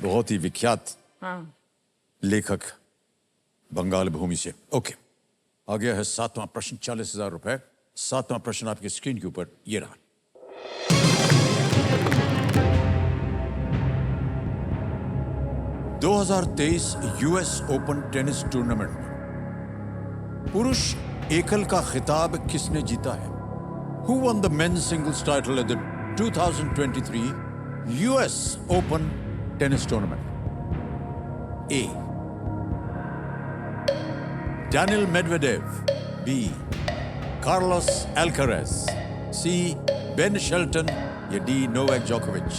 बहुत ही विख्यात हाँ लेखक, बंगाल भूमि से। ओके, आ गया है 7वां प्रश्न, 40,000 रुपए। 7वां प्रश्न आपकी स्क्रीन के ऊपर ये रहा। (2023) यूएस ओपन टेनिस टूर्नामेंट में पुरुष एकल का खिताब किसने जीता है? Who won the men's singles title at the 2023 US Open tennis tournament? A. Daniel Medvedev. B. Carlos Alcaraz. C. Ben Shelton. या D. Novak Djokovic.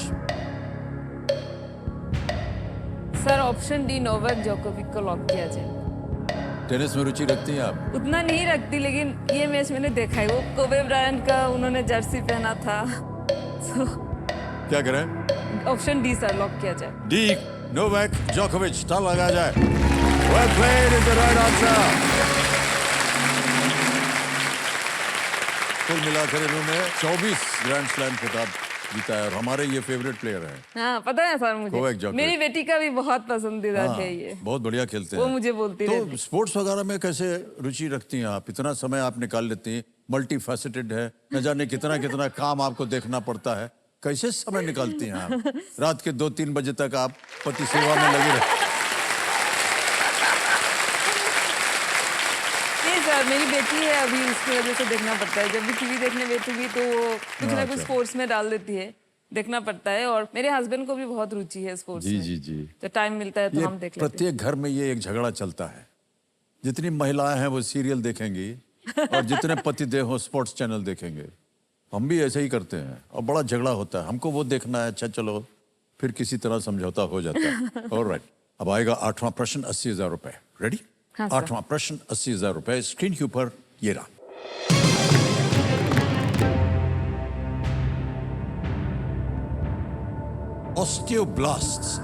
Sir option D Novak Djokovic को लॉक किया जाए। टेनिस में रुचि रखती हैं आप? उतना नहीं रखती, लेकिन ये मैच मैंने देखा है। वो कोबे ब्रायंट का उन्होंने जर्सी पहना था। So, क्या करें? ऑप्शन डी सर लॉक किया जाए। D. Novak Djokovic. ताल लगा जाए। Well played is the right answer. कुल मिलाकर इन्होंने 24 ग्रैंड स्लैम खिताब जीता है और हमारे ये फेवरेट प्लेयर हैं। हाँ पता है सर नोवाक मुझे। जोकोविच। मेरी बेटी का भी बहुत पसंदीदा हाँ, है ये। बहुत बढ़िया खेलते हैं। वो मुझे बोलती रहती तो है। स्पोर्ट्स वगैरह में कैसे रुचि रखती हैं आप? इतना समय आप निकाल लेती हैं, मल्टी फैसेटेड है, न जाने कितना कितना काम आपको देखना पड़ता है। कैसे समय निकालती हैं आप? रात के 2-3 बजे तक आप पति सेवा में लगे रहते। नहीं सर, मेरी बेटी है अभी, उसकी वजह से देखना पड़ता है। जब भी टीवी देखने बैठूंगी तो वो कुछ ना कुछ स्पोर्ट्स में डाल देती है, देखना पड़ता है। और मेरे हस्बैंड को भी बहुत रुचि है स्पोर्ट्स में। जी। तो टाइम मिलता है तो ये हम देख लेते हैं। प्रत्येक घर में ये एक झगड़ा चलता है। जितनी महिलाएं हैं वो सीरियल देखेंगी और जितने पतिदेव हो स्पोर्ट्स चैनल देखेंगे। हम भी ऐसे ही करते हैं और बड़ा झगड़ा होता है। हमको वो देखना है, अच्छा चलो, फिर किसी तरह समझौता हो जाता है। ऑलराइट, अब आएगा 8वां प्रश्न, 80,000 रुपए। रेडी? हाँ, सर। 8वां प्रश्न, 80,000 रुपए। स्क्रीन के ऊपर ये रहा। ऑस्टियोब्लास्ट्स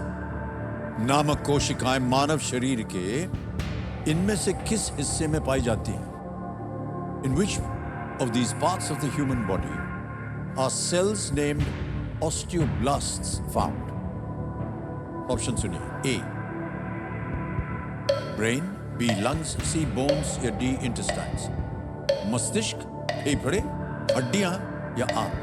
नामक कोशिकाएं मानव शरीर के इनमें से किस हिस्से में पाई जाती हैं? In which of these parts of the human body are cells named osteoblasts found? Option सुनिए। A. Brain. B. Lungs. C. Bones. या D. Intestines. मस्तिष्क, फेफड़े, हड्डियां या आंत?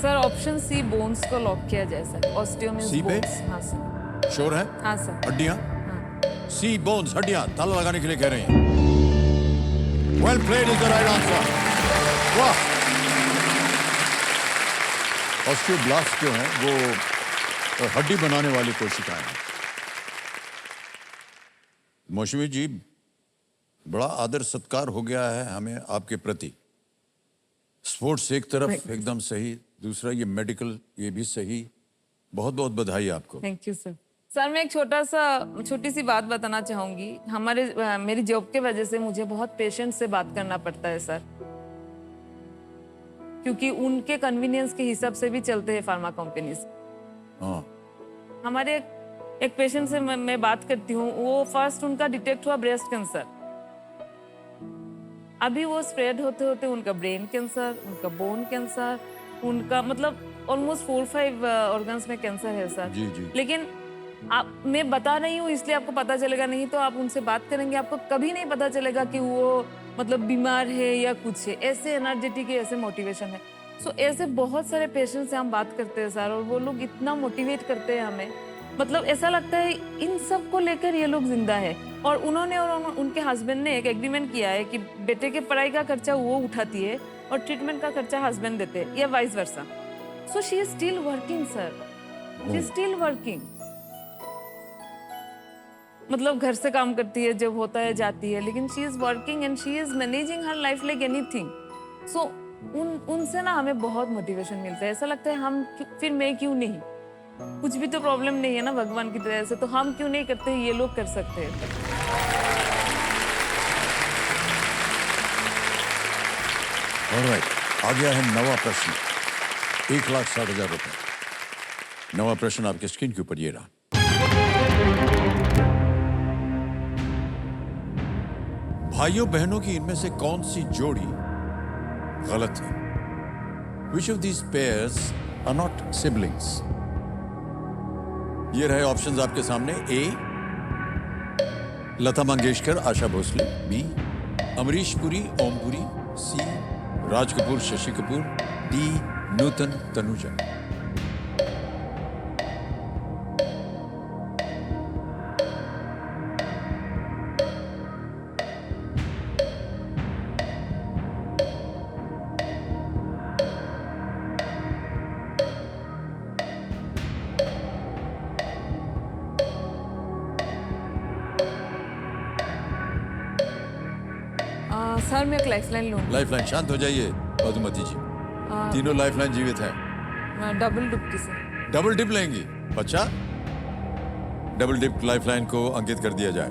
सर ऑप्शन सी बोन्स को लॉक किया जाए सर। ऑस्टियो मींस C पे? बोन्स। हाँ सर। श्योर है? हाँ सर। हड्डियां? हाँ। सी बोन्स, हड्डियां। ताला लगाने के लिए कह रहे हैं। Well played is the right answer. वाह! ऑस्टियोब्लास्ट जो हैं वो हड्डी बनाने वाली कोशिकाएं हैं। मौसमी जी, बड़ा आदर सत्कार हो गया है हमें आपके प्रति। स्पोर्ट्स एक तरफ एकदम सही, दूसरा ये मेडिकल, ये भी सही। बहुत बहुत बधाई आपको। Thank you sir. सर मैं एक छोटी सी बात बताना चाहूंगी। मेरी जॉब के वजह से मुझे बहुत पेशेंस से बात करना पड़ता है सर, क्योंकि उनके कन्वीनियंस के हिसाब से भी चलते हैं फार्मा कंपनीज। हाँ, हमारे एक पेशेंट से मैं बात करती हूँ, वो फर्स्ट उनका डिटेक्ट हुआ ब्रेस्ट कैंसर। अभी वो स्प्रेड होते होते उनका ब्रेन कैंसर, उनका बोन कैंसर, उनका मतलब ऑलमोस्ट 4-5 ऑर्गन्स में कैंसर है सर। जी। लेकिन मैं बता रही हूँ इसलिए आपको पता चलेगा, नहीं तो आप उनसे बात करेंगे आपको कभी नहीं पता चलेगा कि वो मतलब बीमार है या कुछ है। ऐसे एनर्जेटिक है, ऐसे मोटिवेशन है। सो ऐसे बहुत सारे पेशेंट से हम बात करते हैं सर, और वो लोग इतना मोटिवेट करते हैं हमें, मतलब ऐसा लगता है इन सब को लेकर ये लोग जिंदा है। और उन्होंने और उनके हस्बैंड ने एक एग्रीमेंट किया है कि बेटे के पढ़ाई का खर्चा वो उठाती है और ट्रीटमेंट का खर्चा हस्बैंड देते हैं, या vice versa. So she is still working sir, she is still working. मतलब घर से काम करती है, जब होता है जाती है, लेकिन she is working and she is managing her life like anything. So उनसे ना हमें बहुत मोटिवेशन मिलता है। ऐसा लगता है हम फिर मैं क्यों नहीं, कुछ भी तो प्रॉब्लम नहीं है ना भगवान की तरह से, तो हम क्यों नहीं करते, ये लोग कर सकते हैं। ऑलराइट, आ गया है 9वां प्रश्न, 1,60,000 रुपए। 9वां प्रश्न आपके स्क्रीन के ऊपर ये रहा। भाइयों बहनों की इनमें से कौन सी जोड़ी गलत है? Which of these pairs are not siblings? ये रहे ऑप्शंस आपके सामने। ए लता मंगेशकर आशा भोसले, बी अमरीश पुरी ओम पुरी, सी राज कपूर शशि कपूर, डी नूतन तनुजा। सर मैं एक लाइफलाइन लूँ। लाइफलाइन, शांत हो जाइए मधुमती जी। तीनों लाइफलाइन जीवित हैं। डबल डुबकी से। डबल डिप लेंगी? अच्छा, डबल डिप लाइफलाइन को अंकित कर दिया जाए।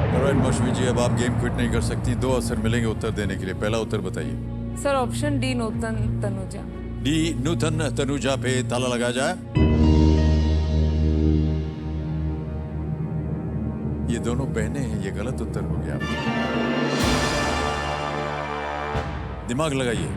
ऑलराइट मौसमी जी, अब आप गेम क्विट नहीं कर सकती। 2 अवसर मिलेंगे उत्तर देने के लिए। पहला उत्तर बताइए। सर ऑप्शन डी नूतन तनुजा। डी नूतन तनुजा पे ताला लगाया जाए। ये दोनों बहनें हैं, ये गलत उत्तर हो गया। दिमाग लगाइए।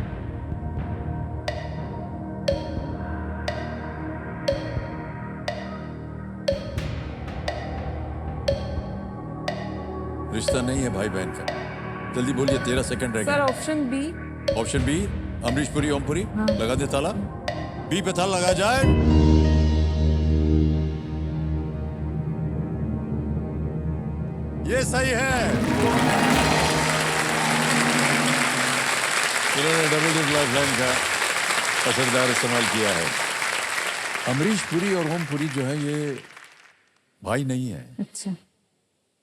रिश्ता नहीं है भाई बहन का। जल्दी बोलिए, 13 सेकंड रह सर गए। Option B. Option B Amrish Puri Om Puri. लगा दे ताला। बी पे ताला लगाया जाए। ये सही है। इन्होंने डबल डिप लाइफलाइन का असरदार इस्तेमाल किया है। अमरीश पुरी और ओम पुरी जो है ये भाई नहीं है। अच्छा।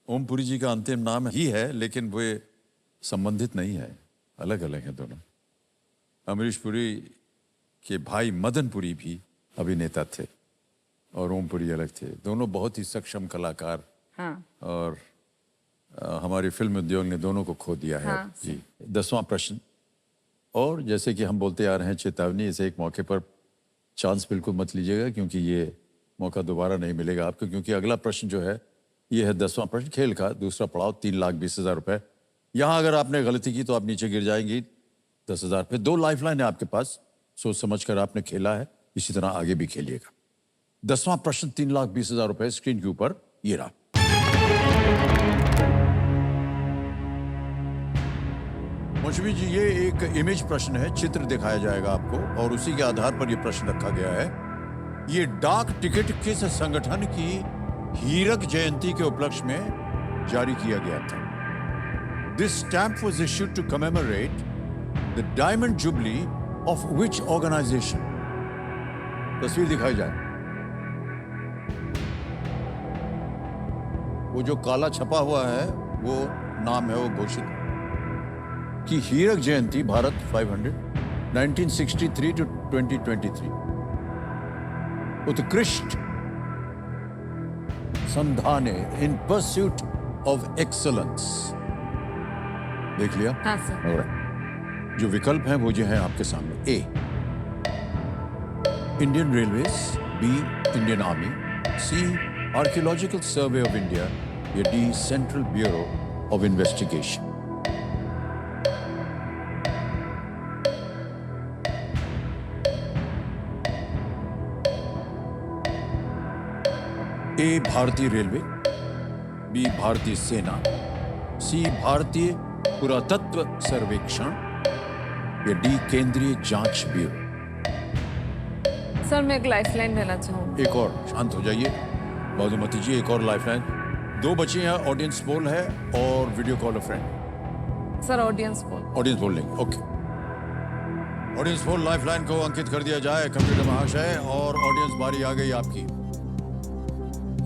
ओम पुरी जी का अंतिम नाम ही है, लेकिन वे संबंधित नहीं है, अलग अलग हैं दोनों। अमरीश पुरी के भाई मदन पुरी भी अभिनेता थे और ओम पुरी अलग थे। दोनों बहुत ही सक्षम कलाकार। हाँ। और हमारी फिल्म उद्योग ने दोनों को खो दिया है। हाँ। जी। 10वां प्रश्न, और जैसे कि हम बोलते आ रहे हैं, चेतावनी, इसे एक मौके पर चांस बिल्कुल मत लीजिएगा, क्योंकि ये मौका दोबारा नहीं मिलेगा आपको। क्योंकि अगला प्रश्न जो है ये है 10वां प्रश्न खेल का दूसरा पड़ाव, 3,20,000 रुपए। यहाँ अगर आपने गलती की तो आप नीचे गिर जाएंगी 10,000 पे। 2 लाइफलाइन है आपके पास, सोच समझ कर आपने खेला है, इसी तरह आगे भी खेलिएगा। 10वां प्रश्न 3,20,000 रुपए स्क्रीन के ऊपर ये रहा। मौसमी जी, ये एक इमेज प्रश्न है, चित्र दिखाया जाएगा आपको और उसी के आधार पर यह प्रश्न रखा गया है। ये डाक टिकट किस संगठन की हीरक जयंती के उपलक्ष्य में जारी किया गया था? This stamp was issued to commemorate the diamond jubilee of which organization? तस्वीर दिखाई जाए। वो जो काला छपा हुआ है वो नाम है, वो घोषित कि हीरक जयंती भारत 500 1963 to 2023 उत्कृष्ट संधाने इन परस्यूट ऑफ एक्सलेंस। देख लिया? हाँ सर। Alright. जो विकल्प हैं वो जो हैं आपके सामने। A Indian Railways, B Indian Army, C Archaeological Survey of India, या D Central Bureau of Investigation. A भारतीय रेलवे, बी भारतीय सेना, सी भारतीय पुरातत्व सर्वेक्षण, या डी केंद्रीय जांच ब्यूरो। सर मैं एक लाइफलाइन देना चाहूँगी। एक और, शांत हो जाइए मधुमती जी, एक और लाइफलाइन। 2 बची हैं, ऑडियंस पोल है और video call a friend. Sir audience poll. Audience poll लेंगे, ओके। ऑडियंस पोल लाइफलाइन को अंकित कर दिया जाए कंप्यूटर महाशय, और ऑडियंस बारी आ गई आपकी।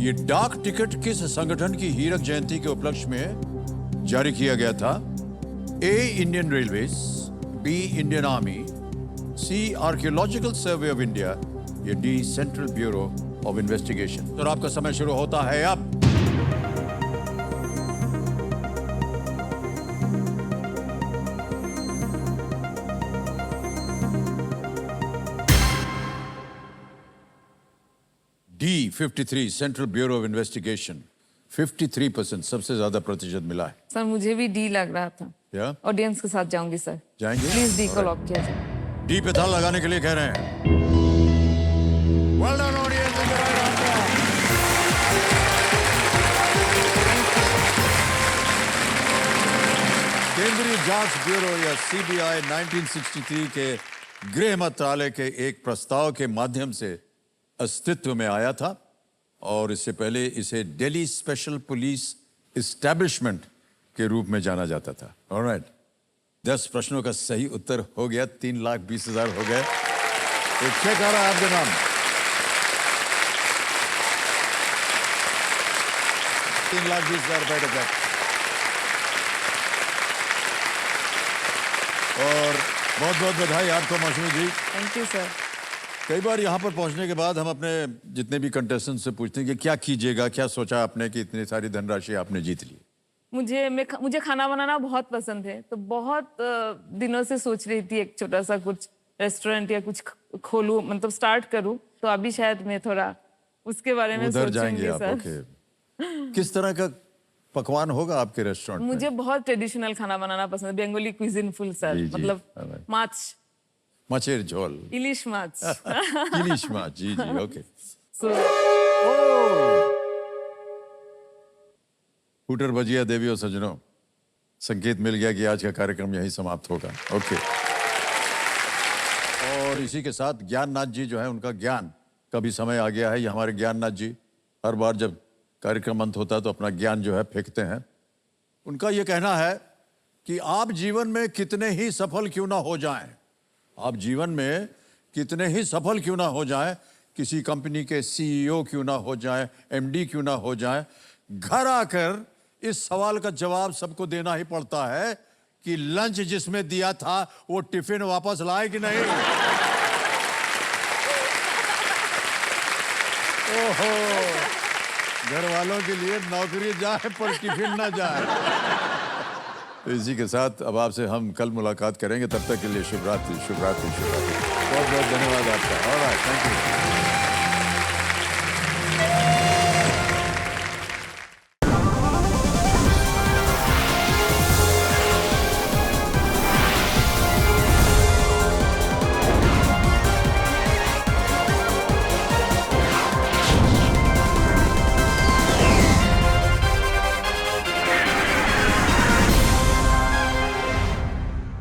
ये डाक टिकट किस संगठन की हीरक जयंती के उपलक्ष्य में जारी किया गया था? A Indian Railways, B Indian Army, C Archaeological Survey of India, या D Central Bureau of Investigation. तो आपका समय शुरू होता है अब। D53 central Bureau of investigation 53% सबसे ज्यादा प्रतिशत मिला है। सर मुझे भी डी लग रहा था। या ऑडियंस के साथ जाऊंगी सर। जाएंगे? प्लीज डी को Alright. लॉक किया जाए। डी पे ताल लगाने के लिए कह रहे हैं। Well done, audience, in the right answer. केंद्रीय जांच ब्यूरो या सीबीआई 1963 के गृह मंत्रालय के एक प्रस्ताव के माध्यम से अस्तित्व में आया था और इससे पहले इसे दिल्ली स्पेशल पुलिस एस्टैब्लिशमेंट के रूप में जाना जाता था। ऑलराइट, 10 प्रश्नों का सही उत्तर हो गया, 3,20,000 हो गए। एक चेक आ रहा है आपके नाम। ₹3,20,000 का चेक। और बहुत बहुत बधाई आपको मौसमी जी। Thank you sir. कई बार यहाँ पर पहुँचने के बाद हम अपने जितने भी कंटेस्टेंट से पूछते हैं कि क्या कीजिएगा, क्या सोचा आपने कि इतनी सारी धनराशि आपने जीत ली। मुझे खाना बनाना बहुत पसंद है, तो बहुत दिनों से सोच रही थी एक छोटा सा कुछ रेस्टोरेंट या कुछ खोलूं, मतलब स्टार्ट करूं। तो अभी शायद मैं थोड़ा उसके बारे में उधर सोचूंगी जाएंगे आप। सर। ओके, किस तरह का पकवान होगा आपके रेस्टोरेंट में? मुझे बहुत ट्रेडिशनल खाना बनाना पसंद है, बेंगोली क्विजिन फुल सर। जी, जी, मतलब alright. माछ, मचेर झोल, इलिश माछ। इलिश माछ। जी जी, ओके। So, हूटर भजिया देवी और सज्जनों, संकेत मिल गया कि आज का कार्यक्रम यहीं समाप्त होगा। ओके, और इसी के साथ ज्ञाननाथ जी जो है, उनका ज्ञान का भी समय आ गया है। ये हमारे ज्ञाननाथ जी हर बार जब कार्यक्रम अंत होता है तो अपना ज्ञान जो है फेंकते हैं। उनका ये कहना है कि आप जीवन में कितने ही सफल क्यों ना हो जाएं, आप जीवन में कितने ही सफल क्यों ना हो जाएं, किसी कंपनी के सीईओ क्यों ना हो जाएं, एमडी क्यों ना हो जाएं, घर आकर इस सवाल का जवाब सबको देना ही पड़ता है कि लंच जिसमें दिया था वो टिफिन वापस लाए कि नहीं। ओहो, घर वालों के लिए नौकरी जाए पर टिफिन ना जाए। तो इसी के साथ अब आपसे हम कल मुलाकात करेंगे। तब तक के लिए शुभ रात्रि, शुभ रात्रि, शुभ रात्रि। बहुत बहुत धन्यवाद आपका। Alright, thank you.